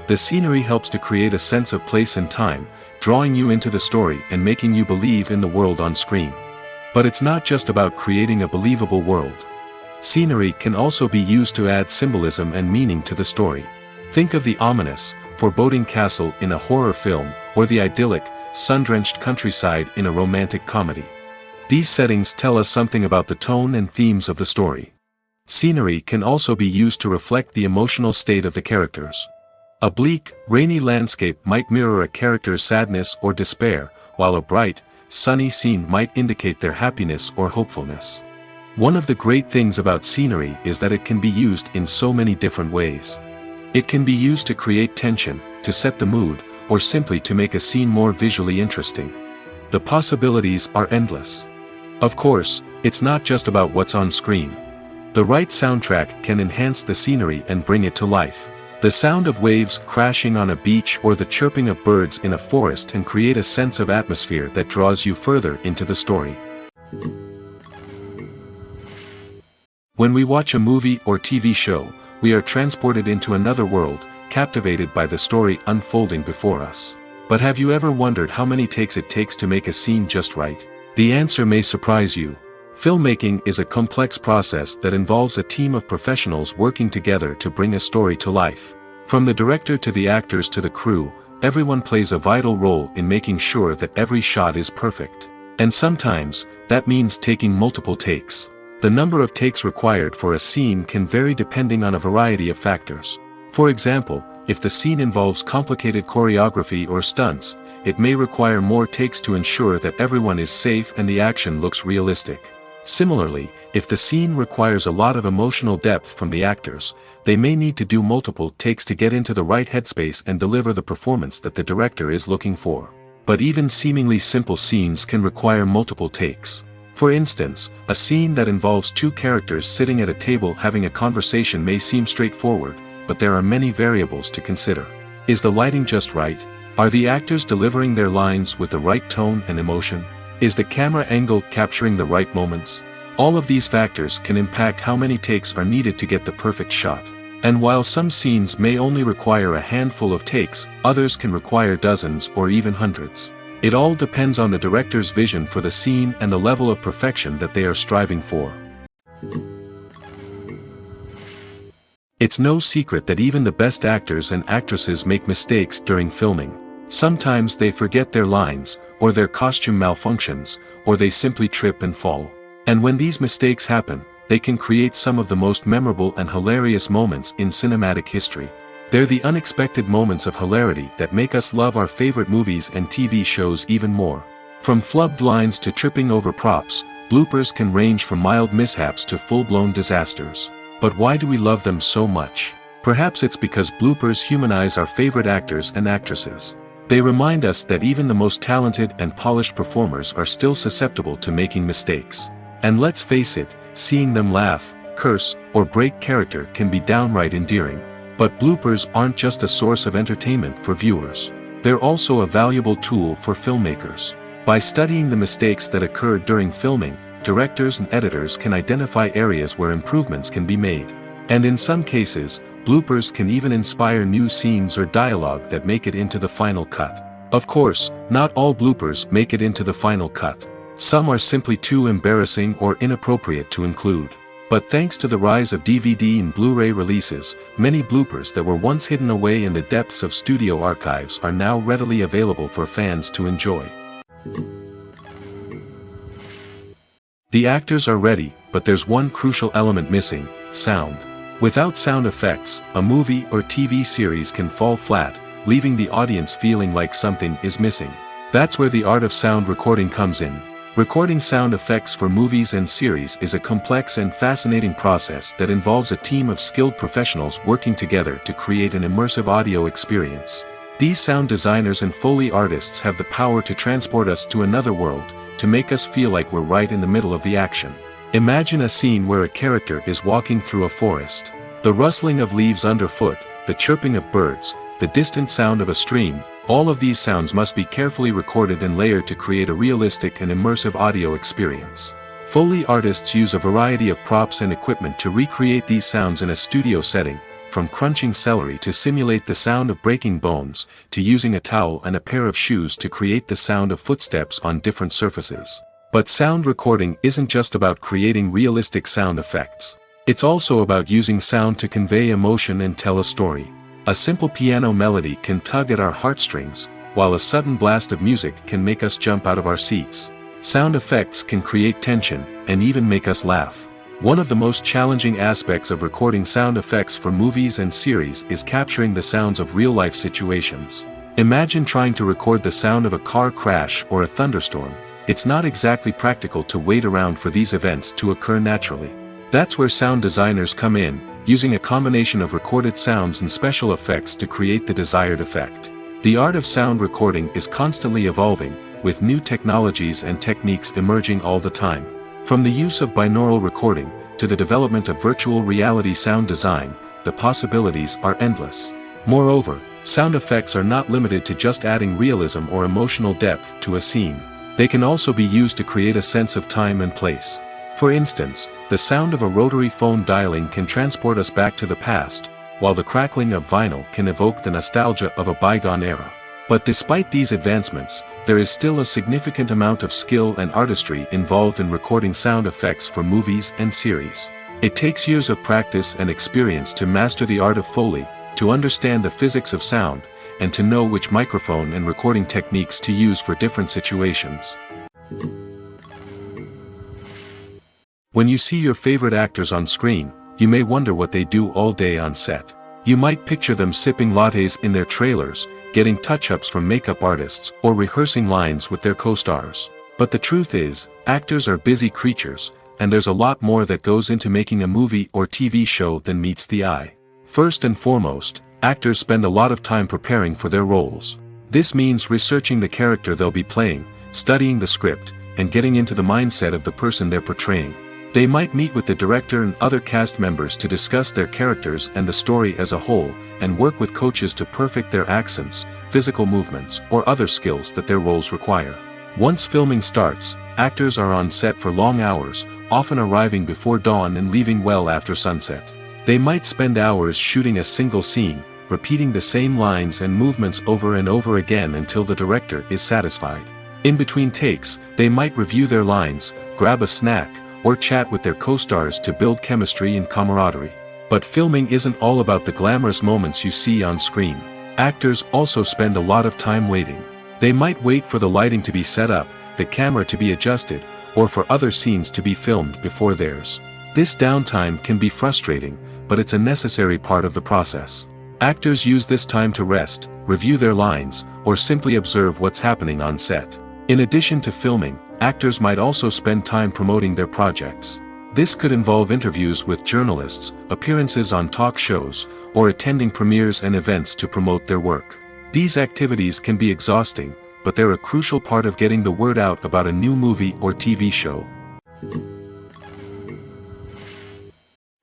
[SPEAKER 1] The scenery helps to create a sense of place and time, drawing you into the story and making you believe in the world on screen. But it's not just about creating a believable world. Scenery can also be used to add symbolism and meaning to the story. Think of the ominous, foreboding castle in a horror film, or the idyllic, sun-drenched countryside in a romantic comedy. These settings tell us something about the tone and themes of the story. Scenery can also be used to reflect the emotional state of the characters. A bleak, rainy landscape might mirror a character's sadness or despair, while a bright, sunny scene might indicate their happiness or hopefulness. One of the great things about scenery is that it can be used in so many different ways. It can be used to create tension, to set the mood, or simply to make a scene more visually interesting. The possibilities are endless. Of course, it's not just about what's on screen. The right soundtrack can enhance the scenery and bring it to life. The sound of waves crashing on a beach or the chirping of birds in a forest can create a sense of atmosphere that draws you further into the story. When we watch a movie or TV show, we are transported into another world, captivated by the story unfolding before us. But have you ever wondered how many takes it takes to make a scene just right? The answer may surprise you. Filmmaking is a complex process that involves a team of professionals working together to bring a story to life. From the director to the actors to the crew, everyone plays a vital role in making sure that every shot is perfect. And sometimes, that means taking multiple takes. The number of takes required for a scene can vary depending on a variety of factors. For example, if the scene involves complicated choreography or stunts, it may require more takes to ensure that everyone is safe and the action looks realistic. Similarly, if the scene requires a lot of emotional depth from the actors, they may need to do multiple takes to get into the right headspace and deliver the performance that the director is looking for. But even seemingly simple scenes can require multiple takes. For instance, a scene that involves two characters sitting at a table having a conversation may seem straightforward, but there are many variables to consider. Is the lighting just right? Are the actors delivering their lines with the right tone and emotion? Is the camera angle capturing the right moments? All of these factors can impact how many takes are needed to get the perfect shot. And while some scenes may only require a handful of takes, others can require dozens or even hundreds. It all depends on the director's vision for the scene and the level of perfection that they are striving for. It's no secret that even the best actors and actresses make mistakes during filming. Sometimes they forget their lines, or their costume malfunctions, or they simply trip and fall. And when these mistakes happen, they can create some of the most memorable and hilarious moments in cinematic history. They're the unexpected moments of hilarity that make us love our favorite movies and TV shows even more. From flubbed lines to tripping over props, bloopers can range from mild mishaps to full-blown disasters. But why do we love them so much? Perhaps it's because bloopers humanize our favorite actors and actresses. They remind us that even the most talented and polished performers are still susceptible to making mistakes. And let's face it, seeing them laugh, curse, or break character can be downright endearing. But bloopers aren't just a source of entertainment for viewers. They're also a valuable tool for filmmakers. By studying the mistakes that occurred during filming, directors and editors can identify areas where improvements can be made. And in some cases, bloopers can even inspire new scenes or dialogue that make it into the final cut. Of course, not all bloopers make it into the final cut. Some are simply too embarrassing or inappropriate to include. But thanks to the rise of DVD and Blu-ray releases, many bloopers that were once hidden away in the depths of studio archives are now readily available for fans to enjoy. The actors are ready, but there's one crucial element missing: sound. Without sound effects, a movie or TV series can fall flat, leaving the audience feeling like something is missing. That's where the art of sound recording comes in. Recording sound effects for movies and series is a complex and fascinating process that involves a team of skilled professionals working together to create an immersive audio experience. These sound designers and Foley artists have the power to transport us to another world, to make us feel like we're right in the middle of the action. Imagine a scene where a character is walking through a forest. The rustling of leaves underfoot, the chirping of birds, the distant sound of a stream, all of these sounds must be carefully recorded and layered to create a realistic and immersive audio experience. Foley artists use a variety of props and equipment to recreate these sounds in a studio setting, from crunching celery to simulate the sound of breaking bones, to using a towel and a pair of shoes to create the sound of footsteps on different surfaces. But sound recording isn't just about creating realistic sound effects. It's also about using sound to convey emotion and tell a story. A simple piano melody can tug at our heartstrings, while a sudden blast of music can make us jump out of our seats. Sound effects can create tension, and even make us laugh. One of the most challenging aspects of recording sound effects for movies and series is capturing the sounds of real-life situations. Imagine trying to record the sound of a car crash or a thunderstorm. It's not exactly practical to wait around for these events to occur naturally. That's where sound designers come in, using a combination of recorded sounds and special effects to create the desired effect. The art of sound recording is constantly evolving, with new technologies and techniques emerging all the time. From the use of binaural recording, to the development of virtual reality sound design, the possibilities are endless. Moreover, sound effects are not limited to just adding realism or emotional depth to a scene. They can also be used to create a sense of time and place. For instance, the sound of a rotary phone dialing can transport us back to the past, while the crackling of vinyl can evoke the nostalgia of a bygone era. But despite these advancements, there is still a significant amount of skill and artistry involved in recording sound effects for movies and series. It takes years of practice and experience to master the art of Foley, to understand the physics of sound, and to know which microphone and recording techniques to use for different situations. When you see your favorite actors on screen, you may wonder what they do all day on set. You might picture them sipping lattes in their trailers, getting touch-ups from makeup artists, or rehearsing lines with their co-stars. But the truth is, actors are busy creatures, and there's a lot more that goes into making a movie or TV show than meets the eye. First and foremost, actors spend a lot of time preparing for their roles. This means researching the character they'll be playing, studying the script, and getting into the mindset of the person they're portraying. They might meet with the director and other cast members to discuss their characters and the story as a whole, and work with coaches to perfect their accents, physical movements, or other skills that their roles require. Once filming starts, actors are on set for long hours, often arriving before dawn and leaving well after sunset. They might spend hours shooting a single scene, repeating the same lines and movements over and over again until the director is satisfied. In between takes, they might review their lines, grab a snack, or chat with their co-stars to build chemistry and camaraderie. But filming isn't all about the glamorous moments you see on screen. Actors also spend a lot of time waiting. They might wait for the lighting to be set up, the camera to be adjusted, or for other scenes to be filmed before theirs. This downtime can be frustrating, but it's a necessary part of the process. Actors use this time to rest, review their lines, or simply observe what's happening on set. In addition to filming, actors might also spend time promoting their projects. This could involve interviews with journalists, appearances on talk shows, or attending premieres and events to promote their work. These activities can be exhausting, but they're a crucial part of getting the word out about a new movie or TV show.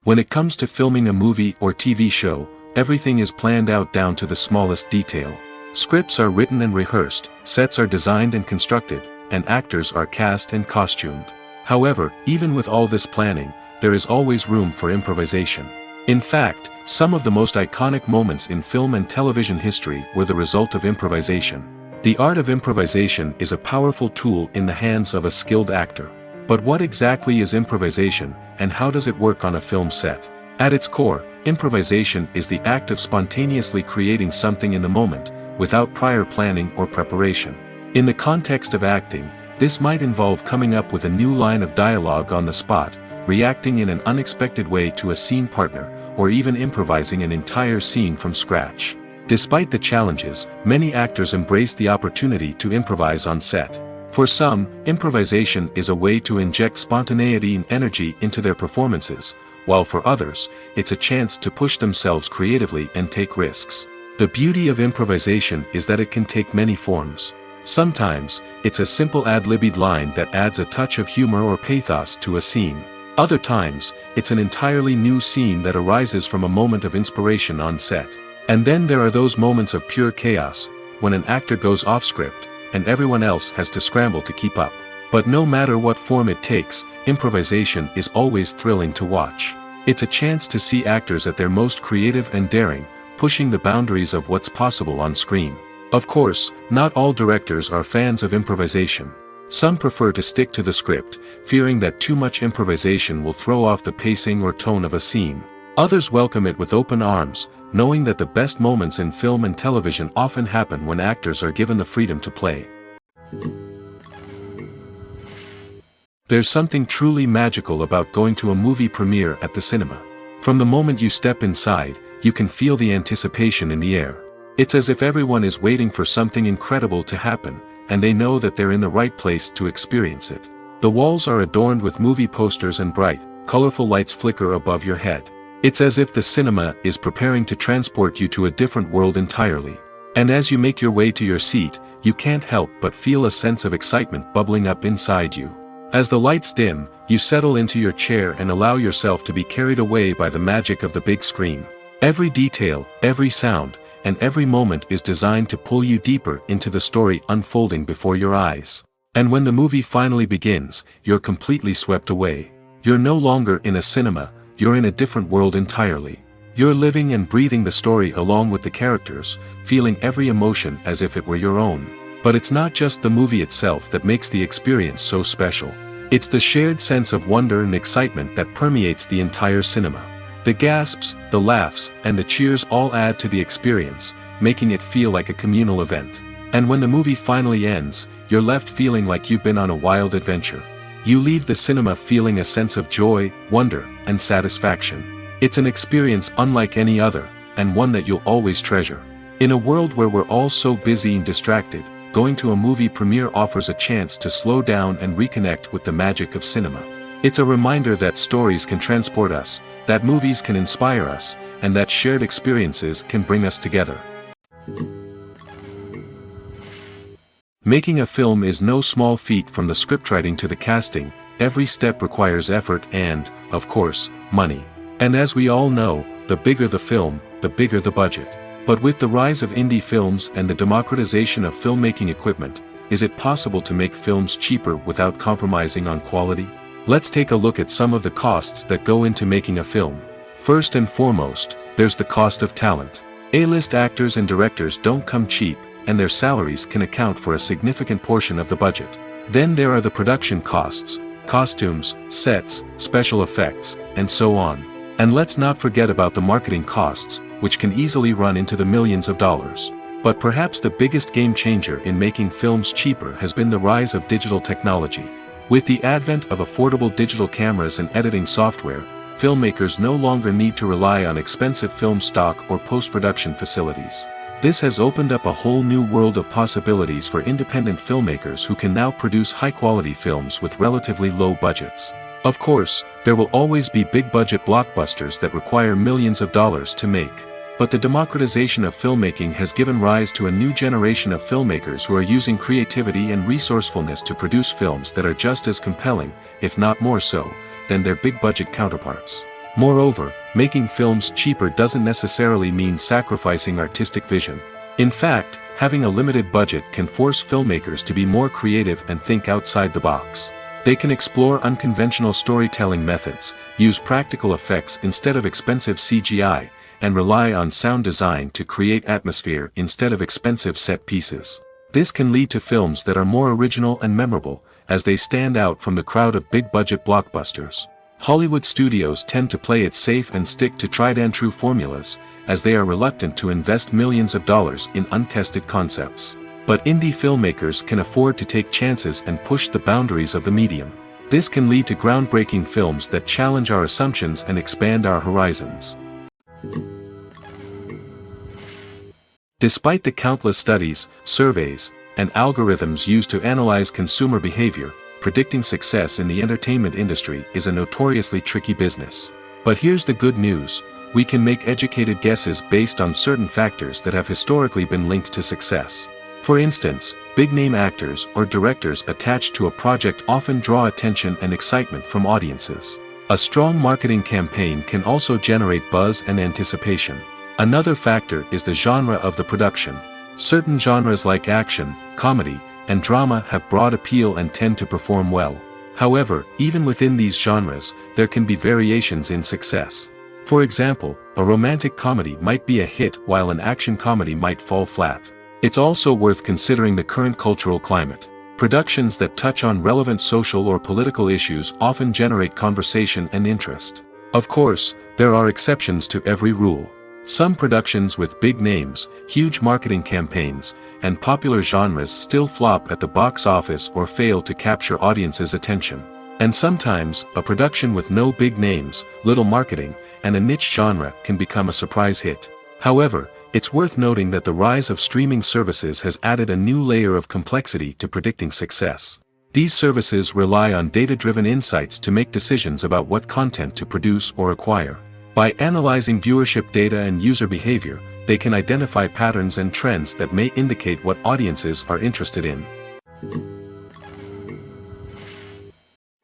[SPEAKER 1] When it comes to filming a movie or TV show, everything is planned out down to the smallest detail. Scripts are written and rehearsed, sets are designed and constructed, and actors are cast and costumed. However, even with all this planning, there is always room for improvisation. In fact, some of the most iconic moments in film and television history were the result of improvisation. The art of improvisation is a powerful tool in the hands of a skilled actor. But what exactly is improvisation, and how does it work on a film set? At its core, improvisation is the act of spontaneously creating something in the moment, without prior planning or preparation. In the context of acting, this might involve coming up with a new line of dialogue on the spot, reacting in an unexpected way to a scene partner, or even improvising an entire scene from scratch. Despite the challenges, many actors embrace the opportunity to improvise on set. For some, improvisation is a way to inject spontaneity and energy into their performances, while for others, it's a chance to push themselves creatively and take risks. The beauty of improvisation is that it can take many forms. Sometimes, it's a simple ad-libbed line that adds a touch of humor or pathos to a scene. Other times, it's an entirely new scene that arises from a moment of inspiration on set. And then there are those moments of pure chaos, when an actor goes off script, and everyone else has to scramble to keep up. But no matter what form it takes, improvisation is always thrilling to watch. It's a chance to see actors at their most creative and daring, pushing the boundaries of what's possible on screen. Of course, not all directors are fans of improvisation. Some prefer to stick to the script, fearing that too much improvisation will throw off the pacing or tone of a scene. Others welcome it with open arms, knowing that the best moments in film and television often happen when actors are given the freedom to play. There's something truly magical about going to a movie premiere at the cinema. From the moment you step inside, you can feel the anticipation in the air. It's as if everyone is waiting for something incredible to happen, and they know that they're in the right place to experience it. The walls are adorned with movie posters and bright, colorful lights flicker above your head. It's as if the cinema is preparing to transport you to a different world entirely. And as you make your way to your seat, you can't help but feel a sense of excitement bubbling up inside you. As the lights dim, you settle into your chair and allow yourself to be carried away by the magic of the big screen. Every detail, every sound, and every moment is designed to pull you deeper into the story unfolding before your eyes. And when the movie finally begins, you're completely swept away. You're no longer in a cinema, you're in a different world entirely. You're living and breathing the story along with the characters, feeling every emotion as if it were your own. But it's not just the movie itself that makes the experience so special. It's the shared sense of wonder and excitement that permeates the entire cinema. The gasps, the laughs, and the cheers all add to the experience, making it feel like a communal event. And when the movie finally ends, you're left feeling like you've been on a wild adventure. You leave the cinema feeling a sense of joy, wonder, and satisfaction. It's an experience unlike any other, and one that you'll always treasure. In a world where we're all so busy and distracted, going to a movie premiere offers a chance to slow down and reconnect with the magic of cinema. It's a reminder that stories can transport us, that movies can inspire us, and that shared experiences can bring us together. Making a film is no small feat. From the scriptwriting to the casting, every step requires effort and, of course, money. And as we all know, the bigger the film, the bigger the budget. But with the rise of indie films and the democratization of filmmaking equipment, is it possible to make films cheaper without compromising on quality? Let's take a look at some of the costs that go into making a film. First and foremost, there's the cost of talent. A-list actors and directors don't come cheap, and their salaries can account for a significant portion of the budget. Then there are the production costs, costumes, sets, special effects, and so on. And let's not forget about the marketing costs, which can easily run into the millions of dollars. But perhaps the biggest game changer in making films cheaper has been the rise of digital technology. With the advent of affordable digital cameras and editing software, filmmakers no longer need to rely on expensive film stock or post-production facilities. This has opened up a whole new world of possibilities for independent filmmakers who can now produce high-quality films with relatively low budgets. Of course, there will always be big-budget blockbusters that require millions of dollars to make. But the democratization of filmmaking has given rise to a new generation of filmmakers who are using creativity and resourcefulness to produce films that are just as compelling, if not more so, than their big-budget counterparts. Moreover, making films cheaper doesn't necessarily mean sacrificing artistic vision. In fact, having a limited budget can force filmmakers to be more creative and think outside the box. They can explore unconventional storytelling methods, use practical effects instead of expensive CGI, and rely on sound design to create atmosphere instead of expensive set pieces. This can lead to films that are more original and memorable, as they stand out from the crowd of big-budget blockbusters. Hollywood studios tend to play it safe and stick to tried-and-true formulas, as they are reluctant to invest millions of dollars in untested concepts. But indie filmmakers can afford to take chances and push the boundaries of the medium. This can lead to groundbreaking films that challenge our assumptions and expand our horizons. Despite the countless studies, surveys, and algorithms used to analyze consumer behavior, predicting success in the entertainment industry is a notoriously tricky business. But here's the good news: we can make educated guesses based on certain factors that have historically been linked to success. For instance, big-name actors or directors attached to a project often draw attention and excitement from audiences. A strong marketing campaign can also generate buzz and anticipation. Another factor is the genre of the production. Certain genres like action, comedy, and drama have broad appeal and tend to perform well. However, even within these genres, there can be variations in success. For example, a romantic comedy might be a hit while an action comedy might fall flat. It's also worth considering the current cultural climate. Productions that touch on relevant social or political issues often generate conversation and interest. Of course, there are exceptions to every rule. Some productions with big names, huge marketing campaigns, and popular genres still flop at the box office or fail to capture audiences' attention. And sometimes, a production with no big names, little marketing, and a niche genre can become a surprise hit. However, it's worth noting that the rise of streaming services has added a new layer of complexity to predicting success. These services rely on data-driven insights to make decisions about what content to produce or acquire. By analyzing viewership data and user behavior, they can identify patterns and trends that may indicate what audiences are interested in.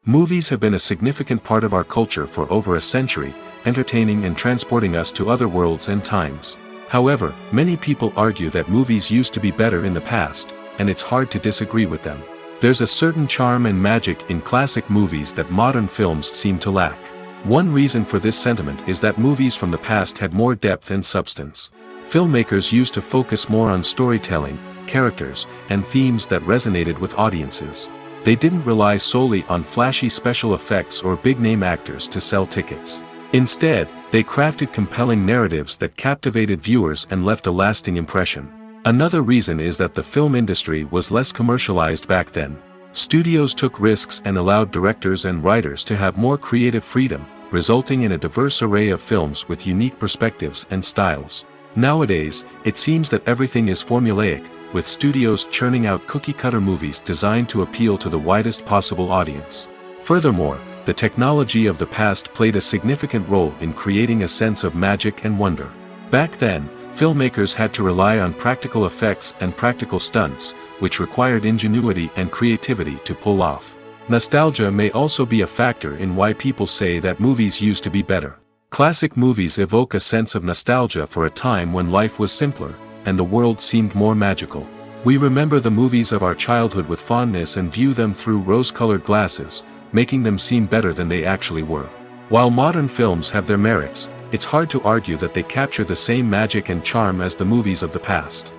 [SPEAKER 1] Movies have been a significant part of our culture for over a century, entertaining and transporting us to other worlds and times. However, many people argue that movies used to be better in the past, and it's hard to disagree with them. There's a certain charm and magic in classic movies that modern films seem to lack. One reason for this sentiment is that movies from the past had more depth and substance. Filmmakers used to focus more on storytelling, characters, and themes that resonated with audiences. They didn't rely solely on flashy special effects or big-name actors to sell tickets. Instead, they crafted compelling narratives that captivated viewers and left a lasting impression. Another reason is that the film industry was less commercialized back then. Studios took risks and allowed directors and writers to have more creative freedom, resulting in a diverse array of films with unique perspectives and styles. Nowadays, it seems that everything is formulaic, with studios churning out cookie-cutter movies designed to appeal to the widest possible audience. Furthermore, the technology of the past played a significant role in creating a sense of magic and wonder. Back then, filmmakers had to rely on practical effects and practical stunts, which required ingenuity and creativity to pull off. Nostalgia may also be a factor in why people say that movies used to be better. Classic movies evoke a sense of nostalgia for a time when life was simpler, and the world seemed more magical. We remember the movies of our childhood with fondness and view them through rose-colored glasses, making them seem better than they actually were. While modern films have their merits, it's hard to argue that they capture the same magic and charm as the movies of the past.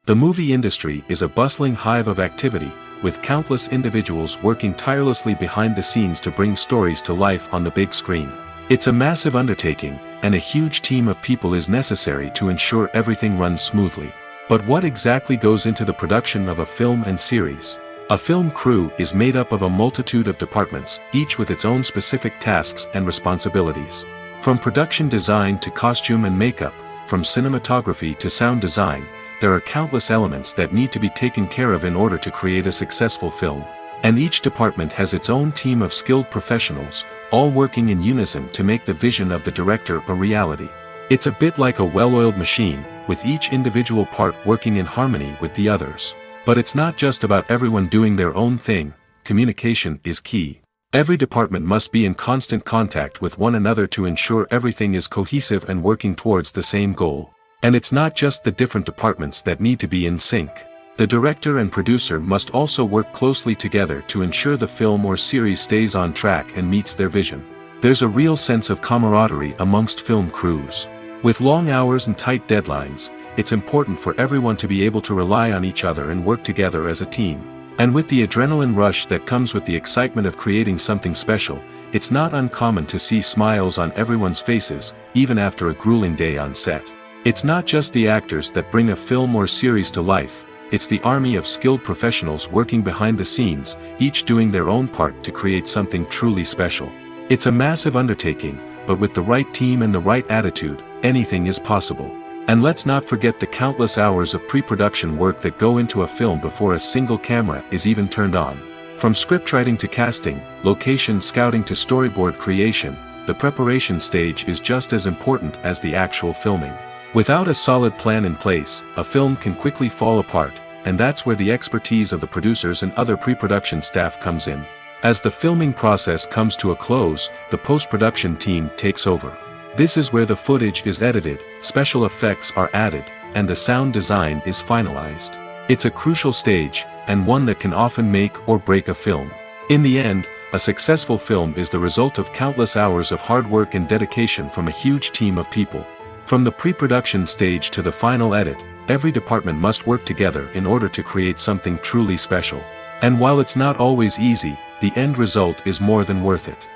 [SPEAKER 1] The movie industry is a bustling hive of activity, with countless individuals working tirelessly behind the scenes to bring stories to life on the big screen. It's a massive undertaking, and a huge team of people is necessary to ensure everything runs smoothly. But what exactly goes into the production of a film and series? A film crew is made up of a multitude of departments, each with its own specific tasks and responsibilities. From production design to costume and makeup, from cinematography to sound design, there are countless elements that need to be taken care of in order to create a successful film. And each department has its own team of skilled professionals, all working in unison to make the vision of the director a reality. It's a bit like a well-oiled machine, with each individual part working in harmony with the others. But it's not just about everyone doing their own thing. Communication is key. Every department must be in constant contact with one another to ensure everything is cohesive and working towards the same goal. And it's not just the different departments that need to be in sync. The director and producer must also work closely together to ensure the film or series stays on track and meets their vision. There's a real sense of camaraderie amongst film crews. With long hours and tight deadlines, it's important for everyone to be able to rely on each other and work together as a team. And with the adrenaline rush that comes with the excitement of creating something special, it's not uncommon to see smiles on everyone's faces, even after a grueling day on set. It's not just the actors that bring a film or series to life, it's the army of skilled professionals working behind the scenes, each doing their own part to create something truly special. It's a massive undertaking, but with the right team and the right attitude, anything is possible. And let's not forget the countless hours of pre-production work that go into a film before a single camera is even turned on. From scriptwriting to casting, location scouting to storyboard creation, the preparation stage is just as important as the actual filming. Without a solid plan in place, a film can quickly fall apart, and that's where the expertise of the producers and other pre-production staff comes in. As the filming process comes to a close, the post-production team takes over. This is where the footage is edited, special effects are added, and the sound design is finalized. It's a crucial stage, and one that can often make or break a film. In the end, a successful film is the result of countless hours of hard work and dedication from a huge team of people. From the pre-production stage to the final edit, every department must work together in order to create something truly special. And while it's not always easy, the end result is more than worth it.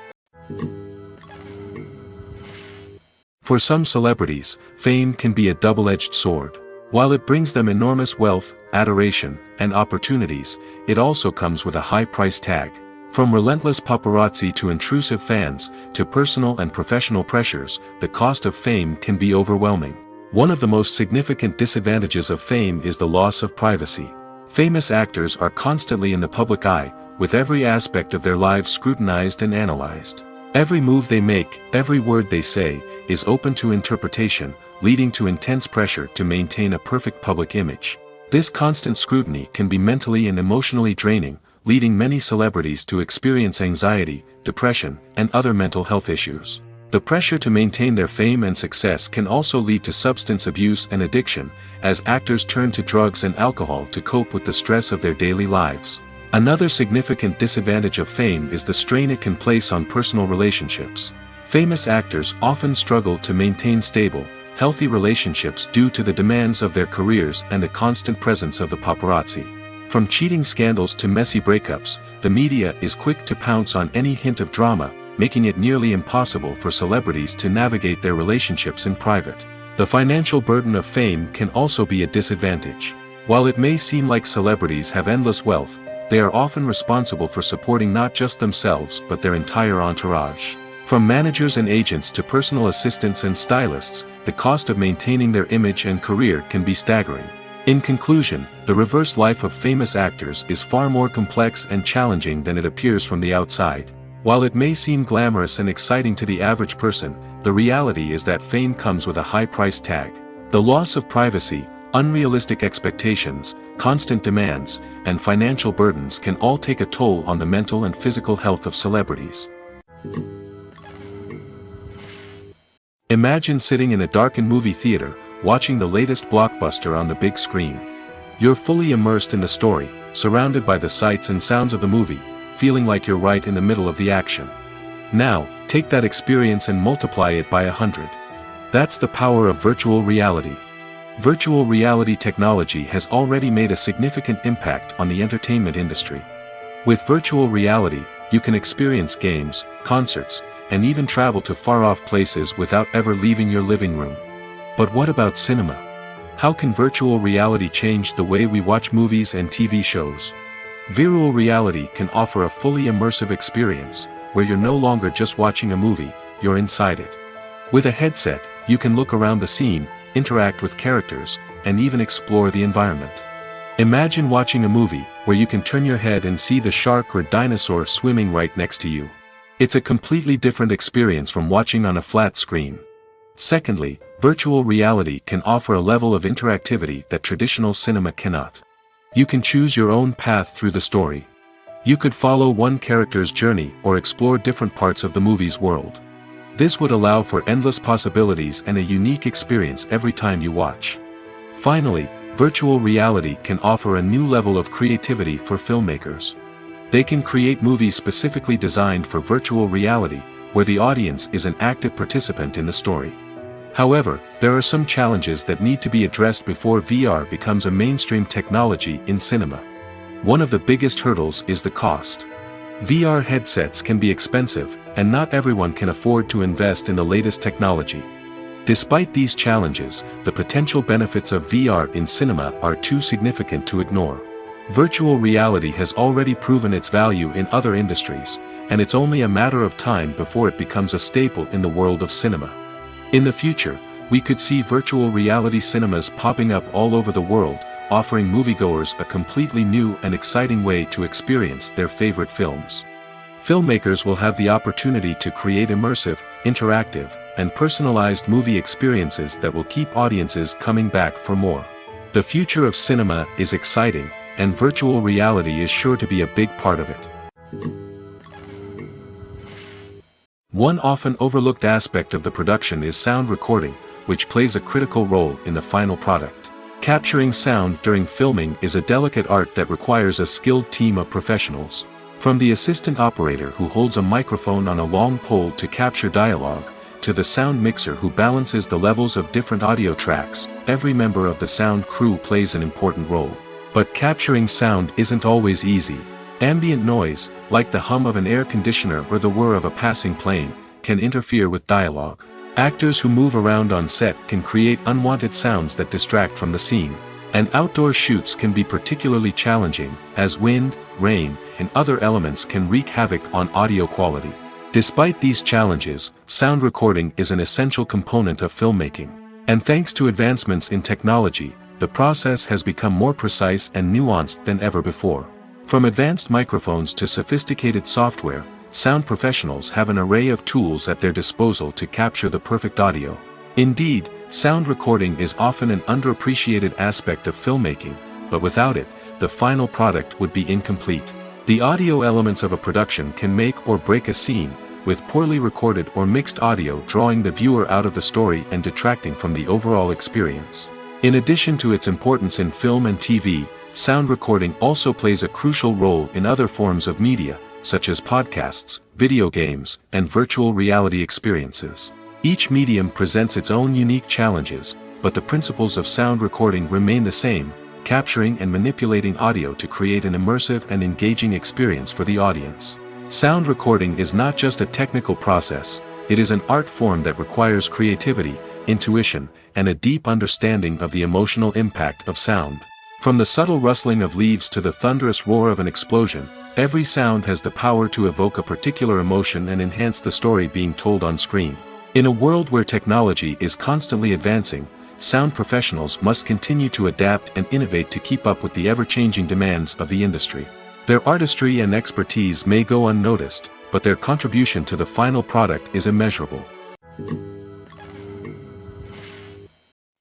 [SPEAKER 1] For some celebrities, fame can be a double-edged sword. While it brings them enormous wealth, adoration, and opportunities, it also comes with a high price tag. From relentless paparazzi to intrusive fans, to personal and professional pressures, the cost of fame can be overwhelming. One of the most significant disadvantages of fame is the loss of privacy. Famous actors are constantly in the public eye, with every aspect of their lives scrutinized and analyzed. Every move they make, every word they say, is open to interpretation, leading to intense pressure to maintain a perfect public image. This constant scrutiny can be mentally and emotionally draining, leading many celebrities to experience anxiety, depression, and other mental health issues. The pressure to maintain their fame and success can also lead to substance abuse and addiction, as actors turn to drugs and alcohol to cope with the stress of their daily lives. Another significant disadvantage of fame is the strain it can place on personal relationships. Famous actors often struggle to maintain stable, healthy relationships due to the demands of their careers and the constant presence of the paparazzi. From cheating scandals to messy breakups, the media is quick to pounce on any hint of drama, making it nearly impossible for celebrities to navigate their relationships in private. The financial burden of fame can also be a disadvantage. While it may seem like celebrities have endless wealth, they are often responsible for supporting not just themselves but their entire entourage. From managers and agents to personal assistants and stylists, the cost of maintaining their image and career can be staggering. In conclusion, the reverse life of famous actors is far more complex and challenging than it appears from the outside. While it may seem glamorous and exciting to the average person, the reality is that fame comes with a high price tag. The loss of privacy, unrealistic expectations, constant demands, and financial burdens can all take a toll on the mental and physical health of celebrities. Imagine sitting in a darkened movie theater, watching the latest blockbuster on the big screen. You're fully immersed in the story, surrounded by the sights and sounds of the movie, feeling like you're right in the middle of the action. Now, take that experience and multiply it by 100. That's the power of virtual reality. Virtual reality technology has already made a significant impact on the entertainment industry. With virtual reality, you can experience games, concerts, and even travel to far-off places without ever leaving your living room. But what about cinema? How can virtual reality change the way we watch movies and TV shows? Virtual reality can offer a fully immersive experience, where you're no longer just watching a movie, you're inside it. With a headset, you can look around the scene, interact with characters, and even explore the environment. Imagine watching a movie where you can turn your head and see the shark or dinosaur swimming right next to you. It's a completely different experience from watching on a flat screen. Secondly, virtual reality can offer a level of interactivity that traditional cinema cannot. You can choose your own path through the story. You could follow one character's journey or explore different parts of the movie's world. This would allow for endless possibilities and a unique experience every time you watch. Finally, virtual reality can offer a new level of creativity for filmmakers. They can create movies specifically designed for virtual reality, where the audience is an active participant in the story. However, there are some challenges that need to be addressed before VR becomes a mainstream technology in cinema. One of the biggest hurdles is the cost. VR headsets can be expensive, and not everyone can afford to invest in the latest technology. Despite these challenges, the potential benefits of VR in cinema are too significant to ignore. Virtual reality has already proven its value in other industries, and it's only a matter of time before it becomes a staple in the world of cinema. In the future, we could see virtual reality cinemas popping up all over the world, offering moviegoers a completely new and exciting way to experience their favorite films. Filmmakers will have the opportunity to create immersive, interactive, and personalized movie experiences that will keep audiences coming back for more. The future of cinema is exciting, and virtual reality is sure to be a big part of it. One often overlooked aspect of the production is sound recording, which plays a critical role in the final product. Capturing sound during filming is a delicate art that requires a skilled team of professionals. From the assistant operator who holds a microphone on a long pole to capture dialogue, to the sound mixer who balances the levels of different audio tracks, every member of the sound crew plays an important role. But capturing sound isn't always easy. Ambient noise, like the hum of an air conditioner or the whir of a passing plane, can interfere with dialogue. Actors who move around on set can create unwanted sounds that distract from the scene. And outdoor shoots can be particularly challenging, as wind, rain, and other elements can wreak havoc on audio quality. Despite these challenges, sound recording is an essential component of filmmaking. And thanks to advancements in technology, the process has become more precise and nuanced than ever before. From advanced microphones to sophisticated software, sound professionals have an array of tools at their disposal to capture the perfect audio. Indeed, sound recording is often an underappreciated aspect of filmmaking, but without it, the final product would be incomplete. The audio elements of a production can make or break a scene, with poorly recorded or mixed audio drawing the viewer out of the story and detracting from the overall experience. In addition to its importance in film and TV, sound recording also plays a crucial role in other forms of media, such as podcasts, video games, and virtual reality experiences. Each medium presents its own unique challenges, but the principles of sound recording remain the same, capturing and manipulating audio to create an immersive and engaging experience for the audience. Sound recording is not just a technical process, it is an art form that requires creativity, intuition, and a deep understanding of the emotional impact of sound. From the subtle rustling of leaves to the thunderous roar of an explosion, every sound has the power to evoke a particular emotion and enhance the story being told on screen. In a world where technology is constantly advancing, sound professionals must continue to adapt and innovate to keep up with the ever-changing demands of the industry. Their artistry and expertise may go unnoticed, but their contribution to the final product is immeasurable.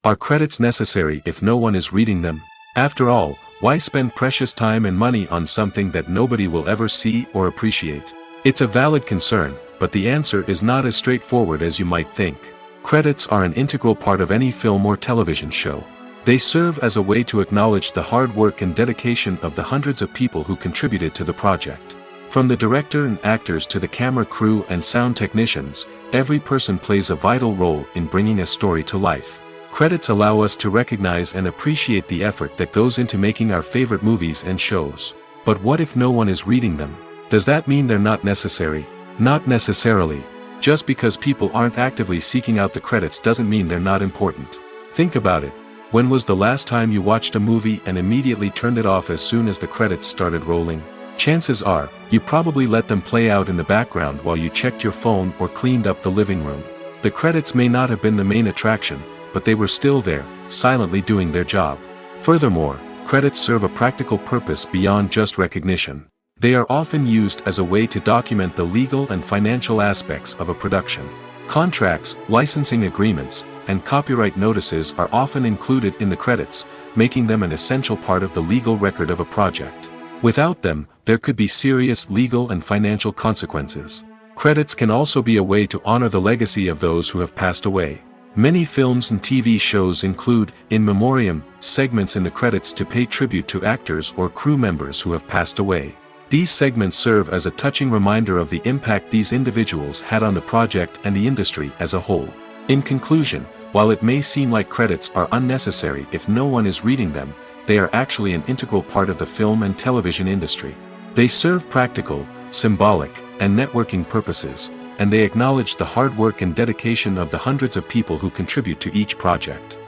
[SPEAKER 1] Are credits necessary if no one is reading them? After all, why spend precious time and money on something that nobody will ever see or appreciate? It's a valid concern, but the answer is not as straightforward as you might think. Credits are an integral part of any film or television show. They serve as a way to acknowledge the hard work and dedication of the hundreds of people who contributed to the project. From the director and actors to the camera crew and sound technicians, every person plays a vital role in bringing a story to life. Credits allow us to recognize and appreciate the effort that goes into making our favorite movies and shows. But what if no one is reading them? Does that mean they're not necessary? Not necessarily. Just because people aren't actively seeking out the credits doesn't mean they're not important. Think about it. When was the last time you watched a movie and immediately turned it off as soon as the credits started rolling? Chances are, you probably let them play out in the background while you checked your phone or cleaned up the living room. The credits may not have been the main attraction, but they were still there, silently doing their job. Furthermore, credits serve a practical purpose beyond just recognition. They are often used as a way to document the legal and financial aspects of a production. Contracts, licensing agreements, and copyright notices are often included in the credits, making them an essential part of the legal record of a project. Without them, there could be serious legal and financial consequences. Credits can also be a way to honor the legacy of those who have passed away. Many films and TV shows include, in memoriam, segments in the credits to pay tribute to actors or crew members who have passed away. These segments serve as a touching reminder of the impact these individuals had on the project and the industry as a whole. In conclusion, while it may seem like credits are unnecessary if no one is reading them, they are actually an integral part of the film and television industry. They serve practical, symbolic, and networking purposes, and they acknowledge the hard work and dedication of the hundreds of people who contribute to each project.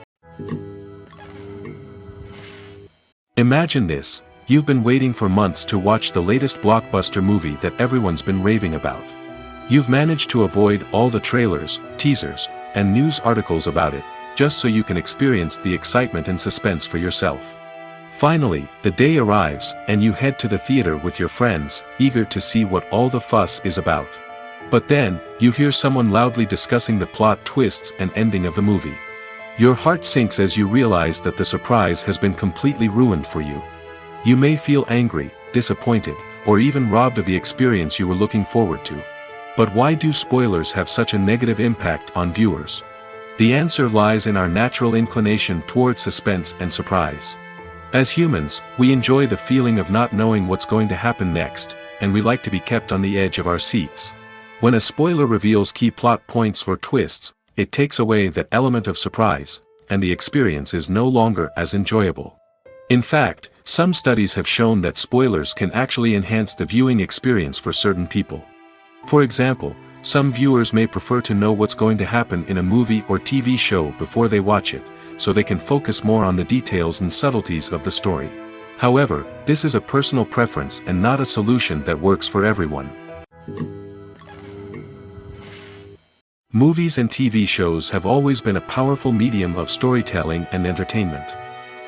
[SPEAKER 1] Imagine this. You've been waiting for months to watch the latest blockbuster movie that everyone's been raving about. You've managed to avoid all the trailers, teasers, and news articles about it, just so you can experience the excitement and suspense for yourself. Finally, the day arrives, and you head to the theater with your friends, eager to see what all the fuss is about. But then, you hear someone loudly discussing the plot twists and ending of the movie. Your heart sinks as you realize that the surprise has been completely ruined for you. You may feel angry, disappointed, or even robbed of the experience you were looking forward to. But why do spoilers have such a negative impact on viewers? The answer lies in our natural inclination toward suspense and surprise. As humans, we enjoy the feeling of not knowing what's going to happen next, and we like to be kept on the edge of our seats. When a spoiler reveals key plot points or twists, it takes away that element of surprise, and the experience is no longer as enjoyable. In fact, some studies have shown that spoilers can actually enhance the viewing experience for certain people. For example, some viewers may prefer to know what's going to happen in a movie or TV show before they watch it, so they can focus more on the details and subtleties of the story. However, this is a personal preference and not a solution that works for everyone. Movies and TV shows have always been a powerful medium of storytelling and entertainment.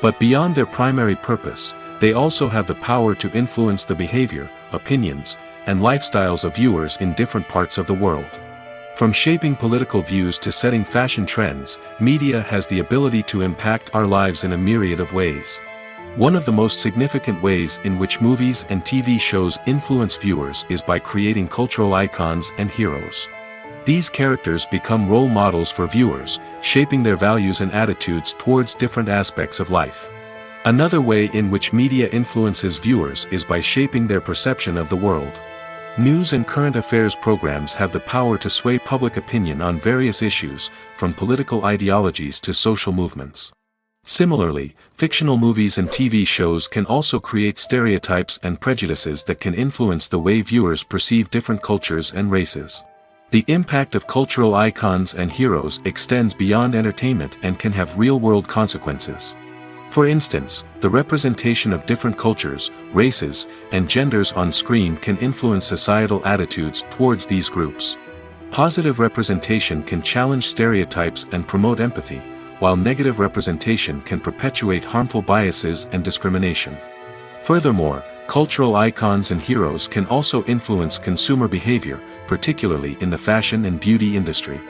[SPEAKER 1] But beyond their primary purpose, they also have the power to influence the behavior, opinions, and lifestyles of viewers in different parts of the world. From shaping political views to setting fashion trends, media has the ability to impact our lives in a myriad of ways. One of the most significant ways in which movies and TV shows influence viewers is by creating cultural icons and heroes. These characters become role models for viewers, shaping their values and attitudes towards different aspects of life. Another way in which media influences viewers is by shaping their perception of the world. News and current affairs programs have the power to sway public opinion on various issues, from political ideologies to social movements. Similarly, fictional movies and TV shows can also create stereotypes and prejudices that can influence the way viewers perceive different cultures and races. The impact of cultural icons and heroes extends beyond entertainment and can have real-world consequences. For instance, the representation of different cultures, races, and genders on screen can influence societal attitudes towards these groups. Positive representation can challenge stereotypes and promote empathy, while negative representation can perpetuate harmful biases and discrimination. Furthermore, cultural icons and heroes can also influence consumer behavior, particularly in the fashion and beauty industry.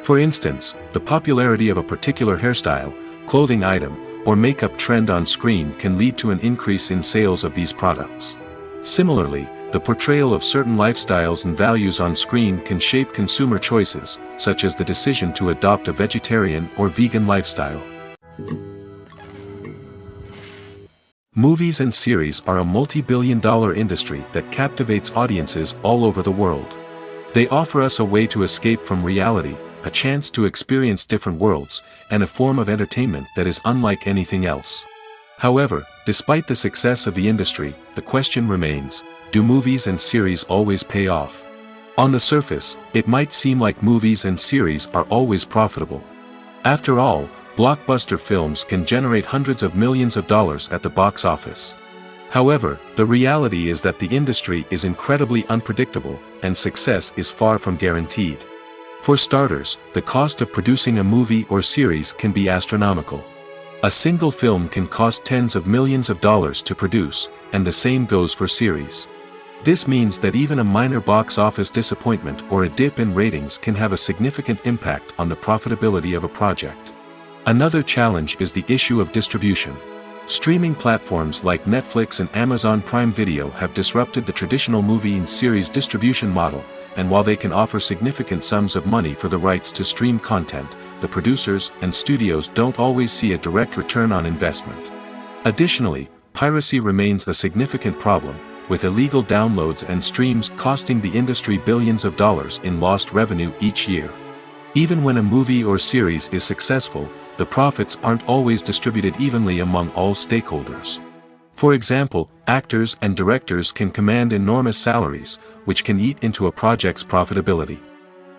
[SPEAKER 1] For instance, the popularity of a particular hairstyle, clothing item, or makeup trend on screen can lead to an increase in sales of these products. Similarly, the portrayal of certain lifestyles and values on screen can shape consumer choices, such as the decision to adopt a vegetarian or vegan lifestyle. Movies and series are a multi-billion-dollar industry that captivates audiences all over the world. They offer us a way to escape from reality, a chance to experience different worlds, and a form of entertainment that is unlike anything else. However, despite the success of the industry, the question remains, do movies and series always pay off? On the surface, it might seem like movies and series are always profitable. After all, blockbuster films can generate hundreds of millions of dollars at the box office. However, the reality is that the industry is incredibly unpredictable, and success is far from guaranteed. For starters, the cost of producing a movie or series can be astronomical. A single film can cost tens of millions of dollars to produce, and the same goes for series. This means that even a minor box office disappointment or a dip in ratings can have a significant impact on the profitability of a project. Another challenge is the issue of distribution. Streaming platforms like Netflix and Amazon Prime Video have disrupted the traditional movie and series distribution model, and while they can offer significant sums of money for the rights to stream content, the producers and studios don't always see a direct return on investment. Additionally, piracy remains a significant problem, with illegal downloads and streams costing the industry billions of dollars in lost revenue each year. Even when a movie or series is successful, the profits aren't always distributed evenly among all stakeholders. For example, actors and directors can command enormous salaries, which can eat into a project's profitability.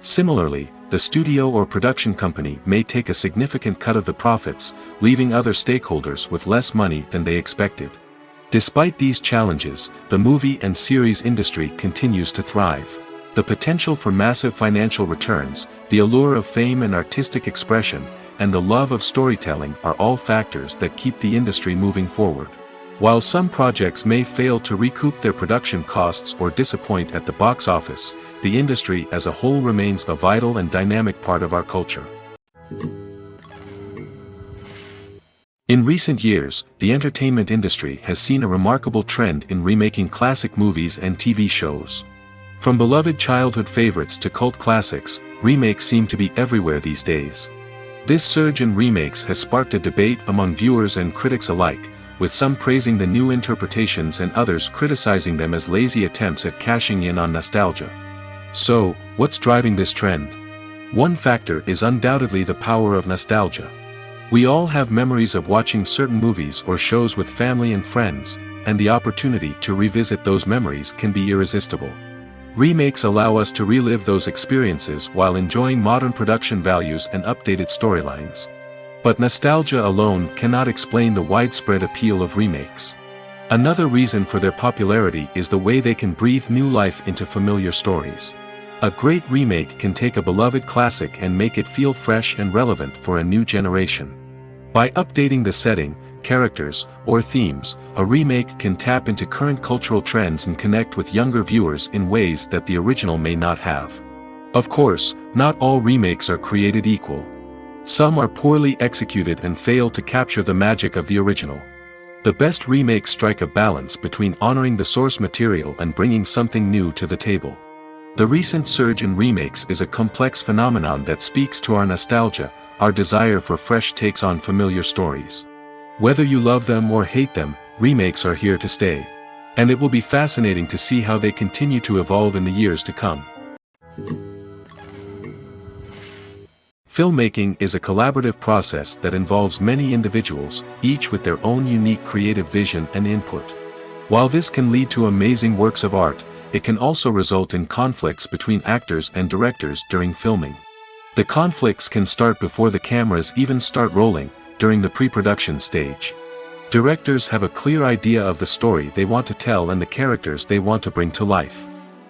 [SPEAKER 1] Similarly, the studio or production company may take a significant cut of the profits, leaving other stakeholders with less money than they expected. Despite these challenges, the movie and series industry continues to thrive. The potential for massive financial returns, the allure of fame and artistic expression, and the love of storytelling are all factors that keep the industry moving forward. While some projects may fail to recoup their production costs or disappoint at the box office, the industry as a whole remains a vital and dynamic part of our culture. In recent years, the entertainment industry has seen a remarkable trend in remaking classic movies and TV shows. From beloved childhood favorites to cult classics, remakes seem to be everywhere these days. This surge in remakes has sparked a debate among viewers and critics alike, with some praising the new interpretations and others criticizing them as lazy attempts at cashing in on nostalgia. So, what's driving this trend? One factor is undoubtedly the power of nostalgia. We all have memories of watching certain movies or shows with family and friends, and the opportunity to revisit those memories can be irresistible. Remakes allow us to relive those experiences while enjoying modern production values and updated storylines. But nostalgia alone cannot explain the widespread appeal of remakes. Another reason for their popularity is the way they can breathe new life into familiar stories. A great remake can take a beloved classic and make it feel fresh and relevant for a new generation. By updating the setting, characters, or themes, a remake can tap into current cultural trends and connect with younger viewers in ways that the original may not have. Of course, not all remakes are created equal. Some are poorly executed and fail to capture the magic of the original. The best remakes strike a balance between honoring the source material and bringing something new to the table. The recent surge in remakes is a complex phenomenon that speaks to our nostalgia, our desire for fresh takes on familiar stories. Whether you love them or hate them, remakes are here to stay. And it will be fascinating to see how they continue to evolve in the years to come. Filmmaking is a collaborative process that involves many individuals, each with their own unique creative vision and input. While this can lead to amazing works of art, it can also result in conflicts between actors and directors during filming. The conflicts can start before the cameras even start rolling, during the pre-production stage. Directors have a clear idea of the story they want to tell and the characters they want to bring to life.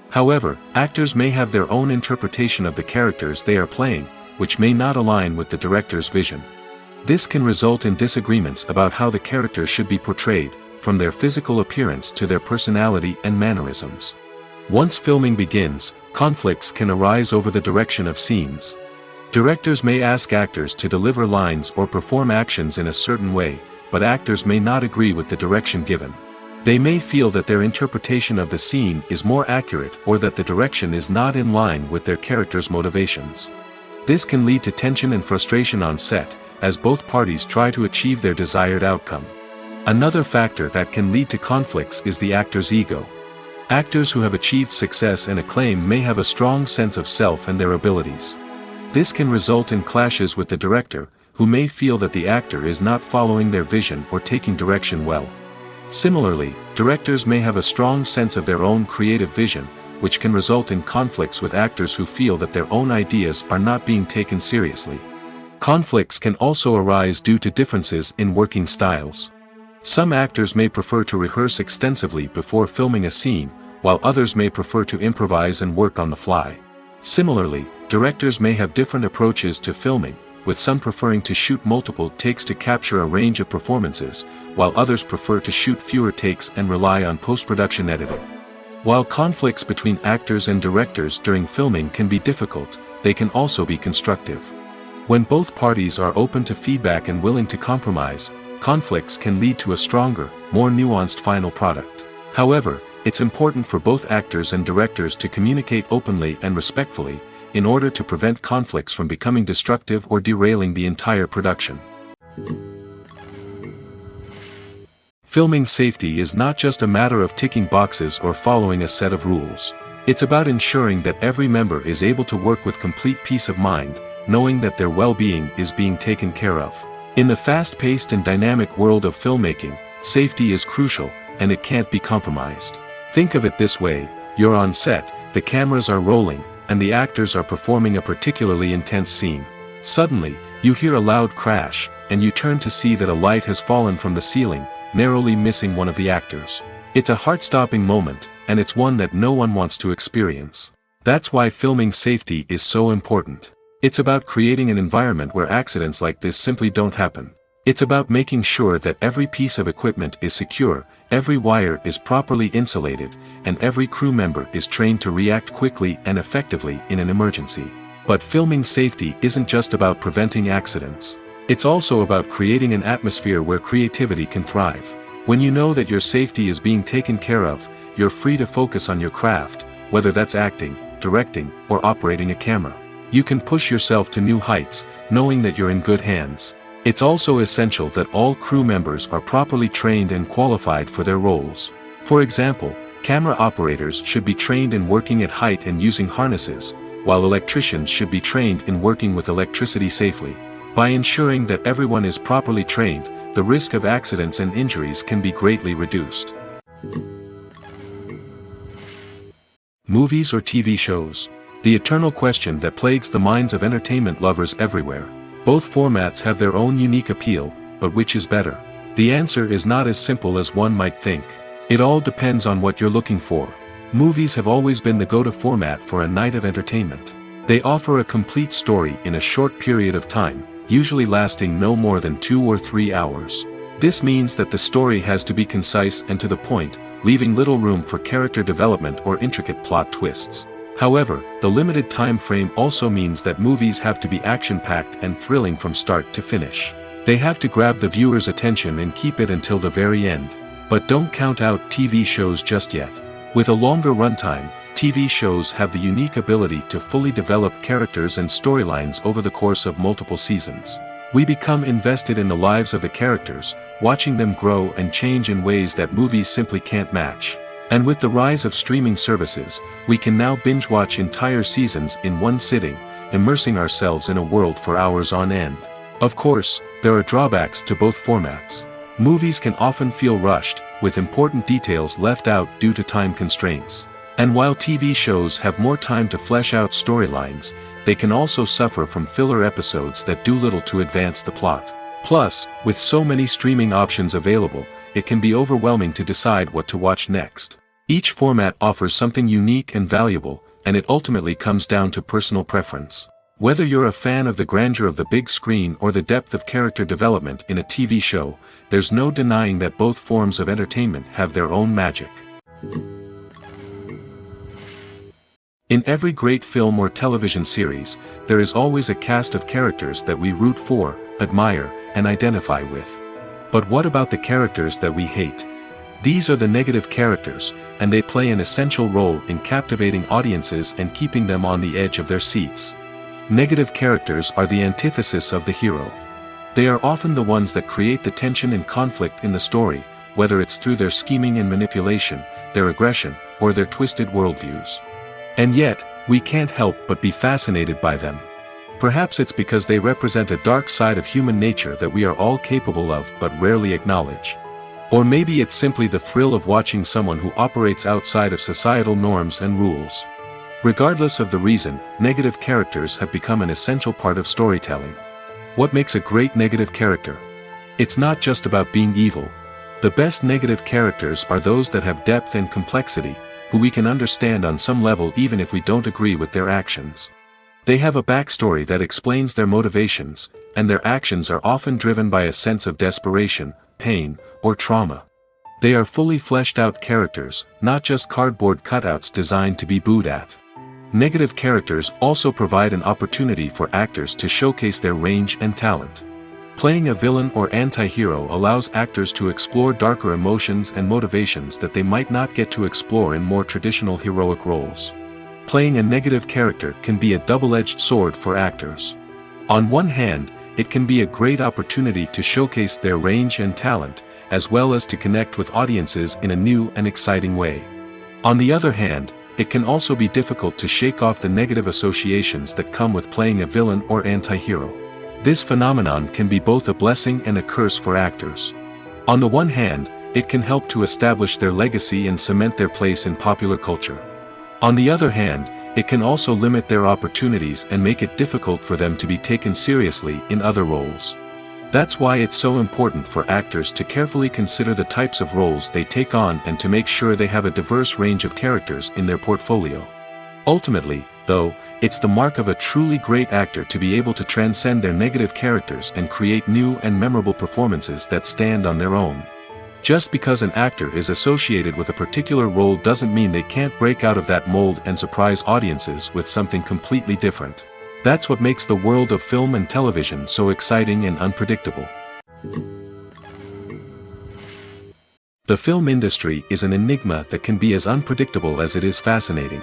[SPEAKER 1] However, actors may have their own interpretation of the characters they are playing, which may not align with the director's vision. This can result in disagreements about how the characters should be portrayed, from their physical appearance to their personality and mannerisms. Once filming begins, conflicts can arise over the direction of scenes. Directors may ask actors to deliver lines or perform actions in a certain way, but actors may not agree with the direction given. They may feel that their interpretation of the scene is more accurate or that the direction is not in line with their character's motivations. This can lead to tension and frustration on set, as both parties try to achieve their desired outcome. Another factor that can lead to conflicts is the actor's ego. Actors who have achieved success and acclaim may have a strong sense of self and their abilities. This can result in clashes with the director, who may feel that the actor is not following their vision or taking direction well. Similarly, directors may have a strong sense of their own creative vision, which can result in conflicts with actors who feel that their own ideas are not being taken seriously. Conflicts can also arise due to differences in working styles. Some actors may prefer to rehearse extensively before filming a scene, while others may prefer to improvise and work on the fly. Similarly, directors may have different approaches to filming, with some preferring to shoot multiple takes to capture a range of performances, while others prefer to shoot fewer takes and rely on post-production editing. While conflicts between actors and directors during filming can be difficult, they can also be constructive. When both parties are open to feedback and willing to compromise, conflicts can lead to a stronger, more nuanced final product. However, it's important for both actors and directors to communicate openly and respectfully, in order to prevent conflicts from becoming destructive or derailing the entire production. Filming safety is not just a matter of ticking boxes or following a set of rules. It's about ensuring that every member is able to work with complete peace of mind, knowing that their well-being is being taken care of. In the fast-paced and dynamic world of filmmaking, safety is crucial, and it can't be compromised. Think of it this way: you're on set, the cameras are rolling, and the actors are performing a particularly intense scene. Suddenly, you hear a loud crash, and you turn to see that a light has fallen from the ceiling, narrowly missing one of the actors. It's a heart-stopping moment, and it's one that no one wants to experience. That's why filming safety is so important. It's about creating an environment where accidents like this simply don't happen. It's about making sure that every piece of equipment is secure, every wire is properly insulated, and every crew member is trained to react quickly and effectively in an emergency. But filming safety isn't just about preventing accidents. It's also about creating an atmosphere where creativity can thrive. When you know that your safety is being taken care of, you're free to focus on your craft, whether that's acting, directing, or operating a camera. You can push yourself to new heights, knowing that you're in good hands. It's also essential that all crew members are properly trained and qualified for their roles. For example, camera operators should be trained in working at height and using harnesses, while electricians should be trained in working with electricity safely. By ensuring that everyone is properly trained, the risk of accidents and injuries can be greatly reduced. Movies or TV shows? The eternal question that plagues the minds of entertainment lovers everywhere. Both formats have their own unique appeal, but which is better? The answer is not as simple as one might think. It all depends on what you're looking for. Movies have always been the go-to format for a night of entertainment. They offer a complete story in a short period of time, usually lasting no more than 2 or 3 hours. This means that the story has to be concise and to the point, leaving little room for character development or intricate plot twists. However, the limited time frame also means that movies have to be action-packed and thrilling from start to finish. They have to grab the viewer's attention and keep it until the very end. But don't count out TV shows just yet. With a longer runtime, TV shows have the unique ability to fully develop characters and storylines over the course of multiple seasons. We become invested in the lives of the characters, watching them grow and change in ways that movies simply can't match. And with the rise of streaming services, we can now binge-watch entire seasons in one sitting, immersing ourselves in a world for hours on end. Of course, there are drawbacks to both formats. Movies can often feel rushed, with important details left out due to time constraints. And while TV shows have more time to flesh out storylines, they can also suffer from filler episodes that do little to advance the plot. Plus, with so many streaming options available, it can be overwhelming to decide what to watch next. Each format offers something unique and valuable, and it ultimately comes down to personal preference. Whether you're a fan of the grandeur of the big screen or the depth of character development in a TV show, there's no denying that both forms of entertainment have their own magic. In every great film or television series, there is always a cast of characters that we root for, admire, and identify with. But what about the characters that we hate? These are the negative characters, and they play an essential role in captivating audiences and keeping them on the edge of their seats. Negative characters are the antithesis of the hero. They are often the ones that create the tension and conflict in the story, whether it's through their scheming and manipulation, their aggression, or their twisted worldviews. And yet, we can't help but be fascinated by them. Perhaps it's because they represent a dark side of human nature that we are all capable of but rarely acknowledge. Or maybe it's simply the thrill of watching someone who operates outside of societal norms and rules. Regardless of the reason, negative characters have become an essential part of storytelling. What makes a great negative character? It's not just about being evil. The best negative characters are those that have depth and complexity, who we can understand on some level even if we don't agree with their actions. They have a backstory that explains their motivations, and their actions are often driven by a sense of desperation, pain, or trauma. They are fully fleshed out characters, not just cardboard cutouts designed to be booed at. Negative characters also provide an opportunity for actors to showcase their range and talent. Playing a villain or anti-hero allows actors to explore darker emotions and motivations that they might not get to explore in more traditional heroic roles. Playing a negative character can be a double-edged sword for actors. On one hand, it can be a great opportunity to showcase their range and talent, as well as to connect with audiences in a new and exciting way. On the other hand, it can also be difficult to shake off the negative associations that come with playing a villain or anti-hero. This phenomenon can be both a blessing and a curse for actors. On the one hand, it can help to establish their legacy and cement their place in popular culture. On the other hand, it can also limit their opportunities and make it difficult for them to be taken seriously in other roles. That's why it's so important for actors to carefully consider the types of roles they take on and to make sure they have a diverse range of characters in their portfolio. Ultimately, though, it's the mark of a truly great actor to be able to transcend their negative characters and create new and memorable performances that stand on their own. Just because an actor is associated with a particular role doesn't mean they can't break out of that mold and surprise audiences with something completely different. That's what makes the world of film and television so exciting and unpredictable. The film industry is an enigma that can be as unpredictable as it is fascinating.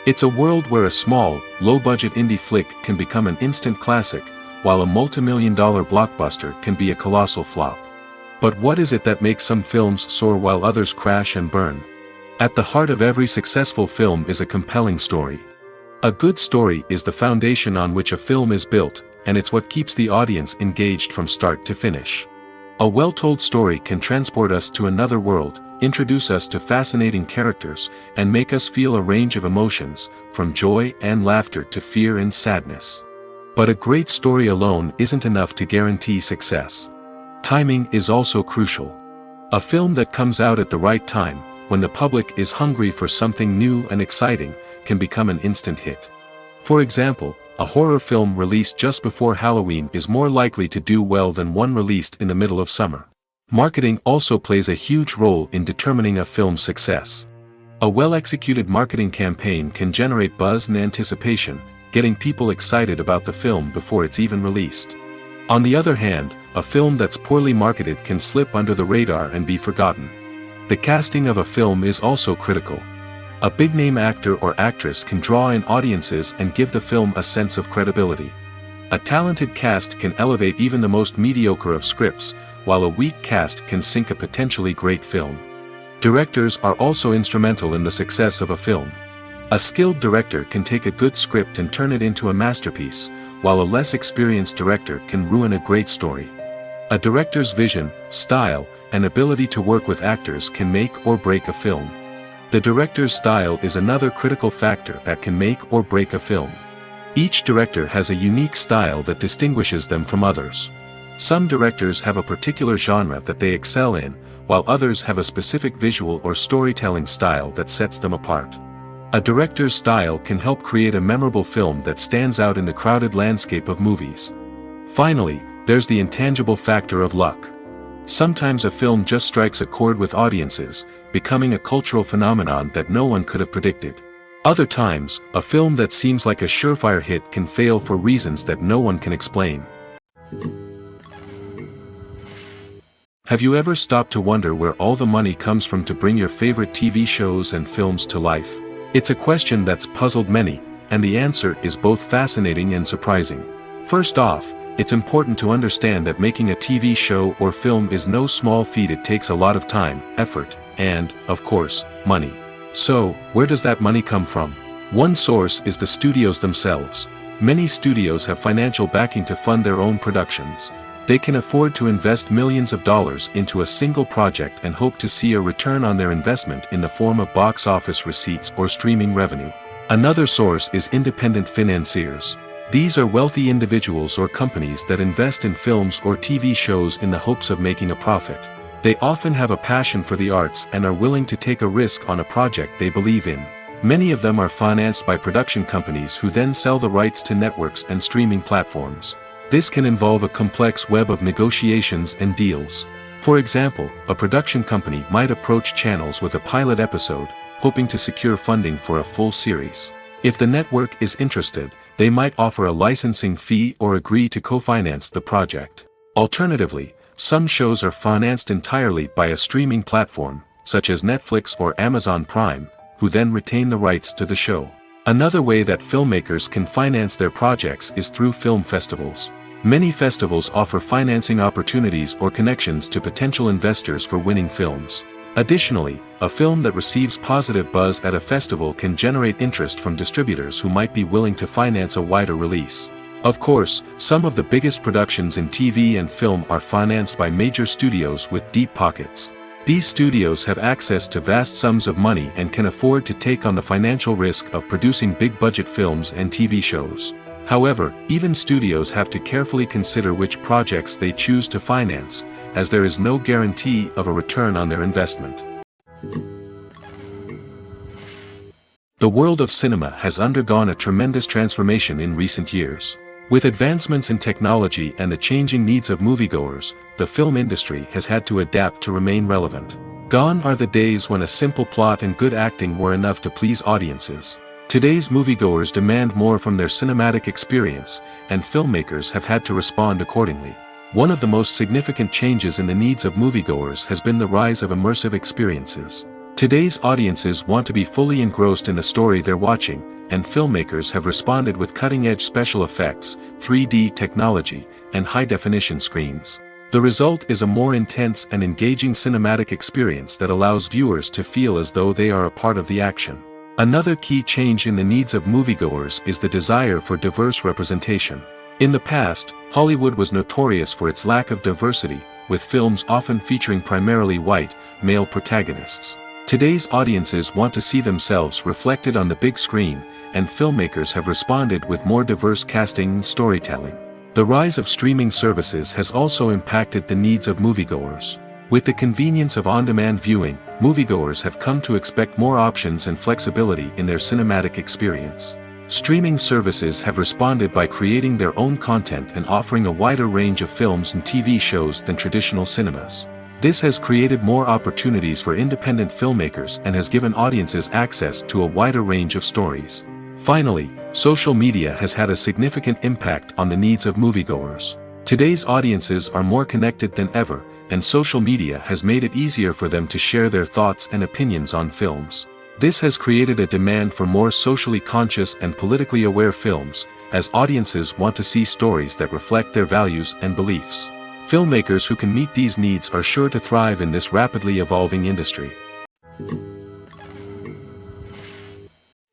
[SPEAKER 1] It's a world where a small, low-budget indie flick can become an instant classic, while a multi-million-dollar blockbuster can be a colossal flop. But what is it that makes some films soar while others crash and burn? At the heart of every successful film is a compelling story. A good story is the foundation on which a film is built, and it's what keeps the audience engaged from start to finish. A well-told story can transport us to another world, introduce us to fascinating characters, and make us feel a range of emotions, from joy and laughter to fear and sadness. But a great story alone isn't enough to guarantee success. Timing is also crucial. A film that comes out at the right time, when the public is hungry for something new and exciting, can become an instant hit. For example, a horror film released just before Halloween is more likely to do well than one released in the middle of summer. Marketing also plays a huge role in determining a film's success. A well-executed marketing campaign can generate buzz and anticipation, getting people excited about the film before it's even released. On the other hand, a film that's poorly marketed can slip under the radar and be forgotten. The casting of a film is also critical. A big-name actor or actress can draw in audiences and give the film a sense of credibility. A talented cast can elevate even the most mediocre of scripts, while a weak cast can sink a potentially great film. Directors are also instrumental in the success of a film. A skilled director can take a good script and turn it into a masterpiece, while a less experienced director can ruin a great story. A director's vision, style, and ability to work with actors can make or break a film. The director's style is another critical factor that can make or break a film. Each director has a unique style that distinguishes them from others. Some directors have a particular genre that they excel in, while others have a specific visual or storytelling style that sets them apart. A director's style can help create a memorable film that stands out in the crowded landscape of movies. Finally, there's the intangible factor of luck. Sometimes a film just strikes a chord with audiences, becoming a cultural phenomenon that no one could have predicted. Other times, a film that seems like a surefire hit can fail for reasons that no one can explain. Have you ever stopped to wonder where all the money comes from to bring your favorite TV shows and films to life? It's a question that's puzzled many, and the answer is both fascinating and surprising. First off, it's important to understand that making a TV show or film is no small feat. It takes a lot of time, effort, and, of course, money. So, where does that money come from? One source is the studios themselves. Many studios have financial backing to fund their own productions. They can afford to invest millions of dollars into a single project and hope to see a return on their investment in the form of box office receipts or streaming revenue. Another source is independent financiers. These are wealthy individuals or companies that invest in films or TV shows in the hopes of making a profit. They often have a passion for the arts and are willing to take a risk on a project they believe in. Many of them are financed by production companies who then sell the rights to networks and streaming platforms. This can involve a complex web of negotiations and deals. For example, a production company might approach channels with a pilot episode, hoping to secure funding for a full series. If the network is interested, they might offer a licensing fee or agree to co-finance the project. Alternatively, some shows are financed entirely by a streaming platform, such as Netflix or Amazon Prime, who then retain the rights to the show. Another way that filmmakers can finance their projects is through film festivals. Many festivals offer financing opportunities or connections to potential investors for winning films. Additionally, a film that receives positive buzz at a festival can generate interest from distributors who might be willing to finance a wider release. Of course, some of the biggest productions in TV and film are financed by major studios with deep pockets. These studios have access to vast sums of money and can afford to take on the financial risk of producing big-budget films and TV shows. However, even studios have to carefully consider which projects they choose to finance, as there is no guarantee of a return on their investment. The world of cinema has undergone a tremendous transformation in recent years. With advancements in technology and the changing needs of moviegoers, the film industry has had to adapt to remain relevant. Gone are the days when a simple plot and good acting were enough to please audiences. Today's moviegoers demand more from their cinematic experience, and filmmakers have had to respond accordingly. One of the most significant changes in the needs of moviegoers has been the rise of immersive experiences. Today's audiences want to be fully engrossed in the story they're watching, and filmmakers have responded with cutting-edge special effects, 3D technology, and high-definition screens. The result is a more intense and engaging cinematic experience that allows viewers to feel as though they are a part of the action. Another key change in the needs of moviegoers is the desire for diverse representation. In the past, Hollywood was notorious for its lack of diversity, with films often featuring primarily white, male protagonists. Today's audiences want to see themselves reflected on the big screen, and filmmakers have responded with more diverse casting and storytelling. The rise of streaming services has also impacted the needs of moviegoers. With the convenience of on-demand viewing, moviegoers have come to expect more options and flexibility in their cinematic experience. Streaming services have responded by creating their own content and offering a wider range of films and TV shows than traditional cinemas. This has created more opportunities for independent filmmakers and has given audiences access to a wider range of stories. Finally, social media has had a significant impact on the needs of moviegoers. Today's audiences are more connected than ever, and social media has made it easier for them to share their thoughts and opinions on films. This has created a demand for more socially conscious and politically aware films, as audiences want to see stories that reflect their values and beliefs. Filmmakers who can meet these needs are sure to thrive in this rapidly evolving industry.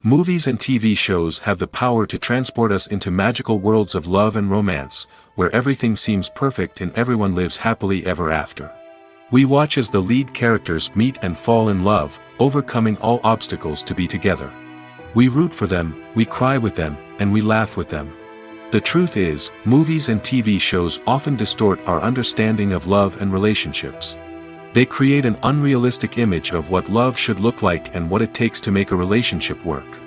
[SPEAKER 1] Movies and TV shows have the power to transport us into magical worlds of love and romance, where everything seems perfect and everyone lives happily ever after. We watch as the lead characters meet and fall in love, overcoming all obstacles to be together. We root for them, we cry with them, and we laugh with them. The truth is, movies and TV shows often distort our understanding of love and relationships. They create an unrealistic image of what love should look like and what it takes to make a relationship work.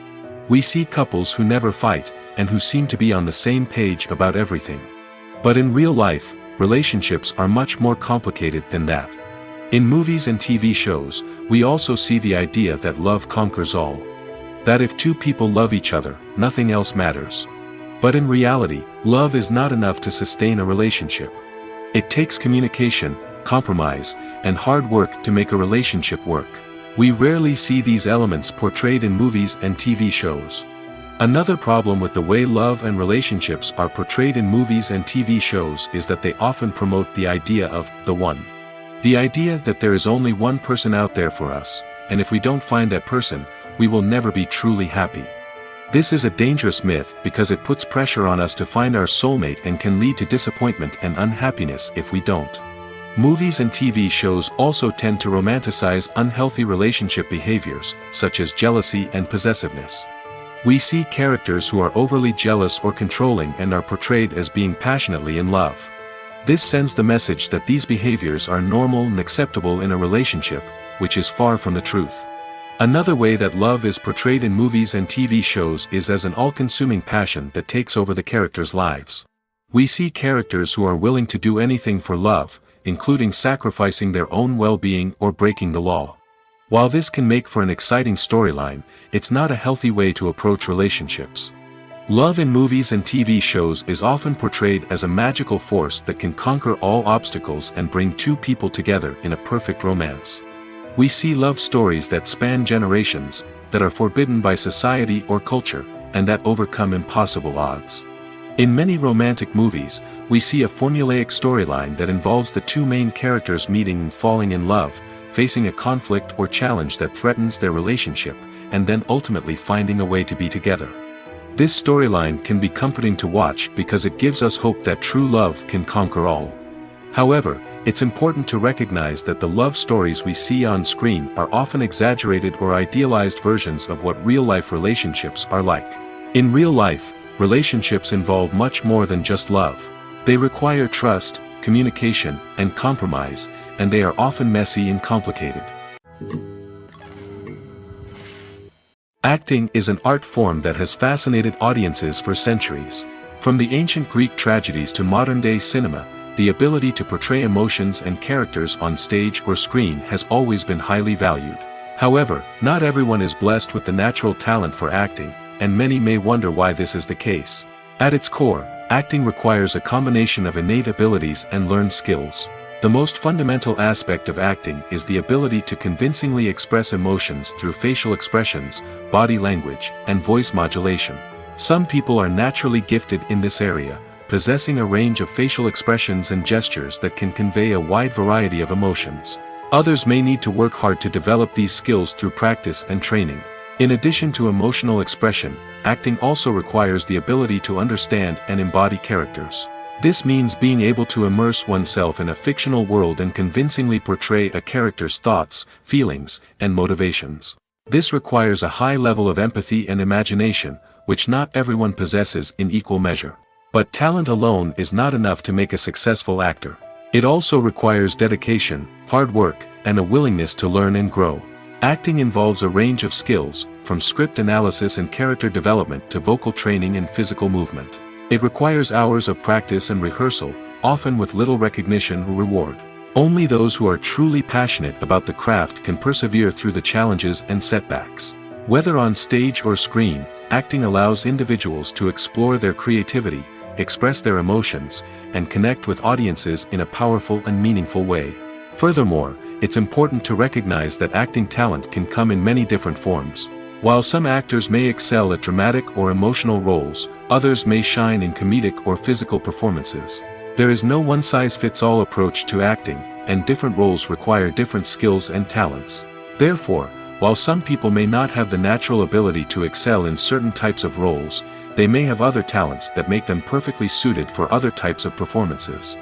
[SPEAKER 1] We see couples who never fight, and who seem to be on the same page about everything. But in real life, relationships are much more complicated than that. In movies and TV shows, we also see the idea that love conquers all. That if two people love each other, nothing else matters. But in reality, love is not enough to sustain a relationship. It takes communication, compromise, and hard work to make a relationship work. We rarely see these elements portrayed in movies and TV shows. Another problem with the way love and relationships are portrayed in movies and TV shows is that they often promote the idea of the one. The idea that there is only one person out there for us, and if we don't find that person, we will never be truly happy. This is a dangerous myth because it puts pressure on us to find our soulmate and can lead to disappointment and unhappiness if we don't. Movies and TV shows also tend to romanticize unhealthy relationship behaviors, such as jealousy and possessiveness. We see characters who are overly jealous or controlling and are portrayed as being passionately in love. This sends the message that these behaviors are normal and acceptable in a relationship, which is far from the truth. Another way that love is portrayed in movies and TV shows is as an all-consuming passion that takes over the characters' lives. We see characters who are willing to do anything for love, including sacrificing their own well-being or breaking the law. While this can make for an exciting storyline, it's not a healthy way to approach relationships. Love in movies and TV shows is often portrayed as a magical force that can conquer all obstacles and bring two people together in a perfect romance. We see love stories that span generations, that are forbidden by society or culture, and that overcome impossible odds. In many romantic movies, we see a formulaic storyline that involves the two main characters meeting and falling in love, facing a conflict or challenge that threatens their relationship, and then ultimately finding a way to be together. This storyline can be comforting to watch because it gives us hope that true love can conquer all. However, it's important to recognize that the love stories we see on screen are often exaggerated or idealized versions of what real-life relationships are like. In real life, relationships involve much more than just love. They require trust, communication, and compromise, and they are often messy and complicated. Acting is an art form that has fascinated audiences for centuries. From the ancient Greek tragedies to modern-day cinema, the ability to portray emotions and characters on stage or screen has always been highly valued. However, not everyone is blessed with the natural talent for acting, and many may wonder why this is the case. At its core, acting requires a combination of innate abilities and learned skills. The most fundamental aspect of acting is the ability to convincingly express emotions through facial expressions, body language, and voice modulation. Some people are naturally gifted in this area, possessing a range of facial expressions and gestures that can convey a wide variety of emotions. Others may need to work hard to develop these skills through practice and training. In addition to emotional expression, acting also requires the ability to understand and embody characters. This means being able to immerse oneself in a fictional world and convincingly portray a character's thoughts, feelings, and motivations. This requires a high level of empathy and imagination, which not everyone possesses in equal measure. But talent alone is not enough to make a successful actor. It also requires dedication, hard work, and a willingness to learn and grow. Acting involves a range of skills, from script analysis and character development to vocal training and physical movement. It requires hours of practice and rehearsal, often with little recognition or reward. Only those who are truly passionate about the craft can persevere through the challenges and setbacks. Whether on stage or screen, acting allows individuals to explore their creativity, express their emotions, and connect with audiences in a powerful and meaningful way. Furthermore, it's important to recognize that acting talent can come in many different forms. While some actors may excel at dramatic or emotional roles, others may shine in comedic or physical performances. There is no one-size-fits-all approach to acting, and different roles require different skills and talents. Therefore, while some people may not have the natural ability to excel in certain types of roles, they may have other talents that make them perfectly suited for other types of performances.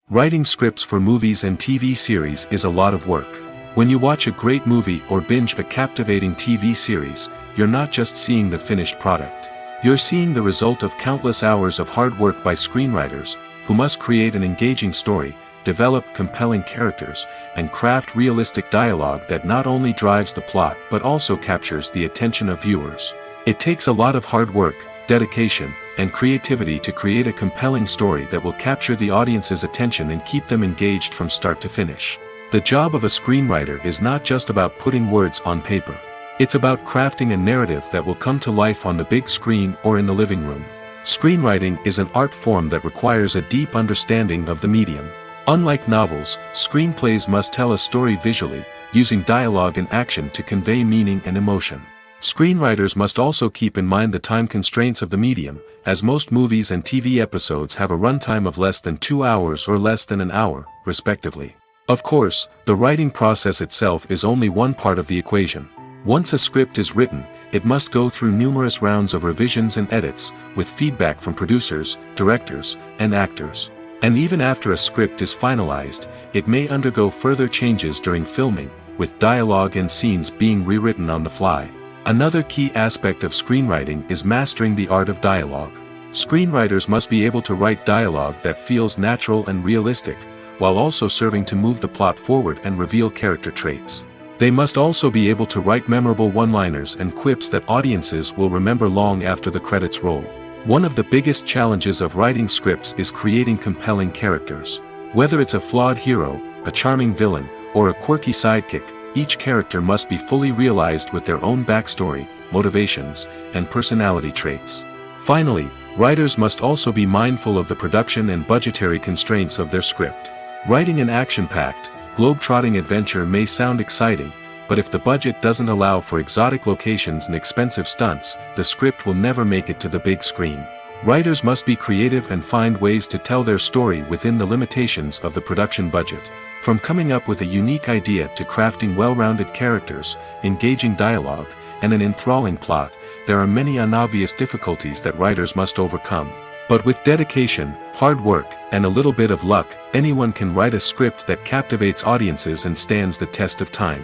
[SPEAKER 1] Writing scripts for movies and TV series is a lot of work. When you watch a great movie or binge a captivating TV series, you're not just seeing the finished product. You're seeing the result of countless hours of hard work by screenwriters, who must create an engaging story, develop compelling characters, and craft realistic dialogue that not only drives the plot but also captures the attention of viewers. It takes a lot of hard work, dedication, and creativity to create a compelling story that will capture the audience's attention and keep them engaged from start to finish. The job of a screenwriter is not just about putting words on paper. It's about crafting a narrative that will come to life on the big screen or in the living room. Screenwriting is an art form that requires a deep understanding of the medium. Unlike novels, screenplays must tell a story visually, using dialogue and action to convey meaning and emotion. Screenwriters must also keep in mind the time constraints of the medium, as most movies and TV episodes have a runtime of less than 2 hours or less than an hour, respectively. Of course, the writing process itself is only one part of the equation. Once a script is written, it must go through numerous rounds of revisions and edits, with feedback from producers, directors, and actors. And even after a script is finalized, it may undergo further changes during filming, with dialogue and scenes being rewritten on the fly. Another key aspect of screenwriting is mastering the art of dialogue. Screenwriters must be able to write dialogue that feels natural and realistic, while also serving to move the plot forward and reveal character traits. They must also be able to write memorable one-liners and quips that audiences will remember long after the credits roll. One of the biggest challenges of writing scripts is creating compelling characters. Whether it's a flawed hero, a charming villain, or a quirky sidekick, each character must be fully realized with their own backstory, motivations, and personality traits. Finally, writers must also be mindful of the production and budgetary constraints of their script. Writing an action-packed, globe-trotting adventure may sound exciting, but if the budget doesn't allow for exotic locations and expensive stunts, the script will never make it to the big screen. Writers must be creative and find ways to tell their story within the limitations of the production budget. From coming up with a unique idea to crafting well-rounded characters, engaging dialogue, and an enthralling plot, there are many unobvious difficulties that writers must overcome. But with dedication, hard work, and a little bit of luck, anyone can write a script that captivates audiences and stands the test of time.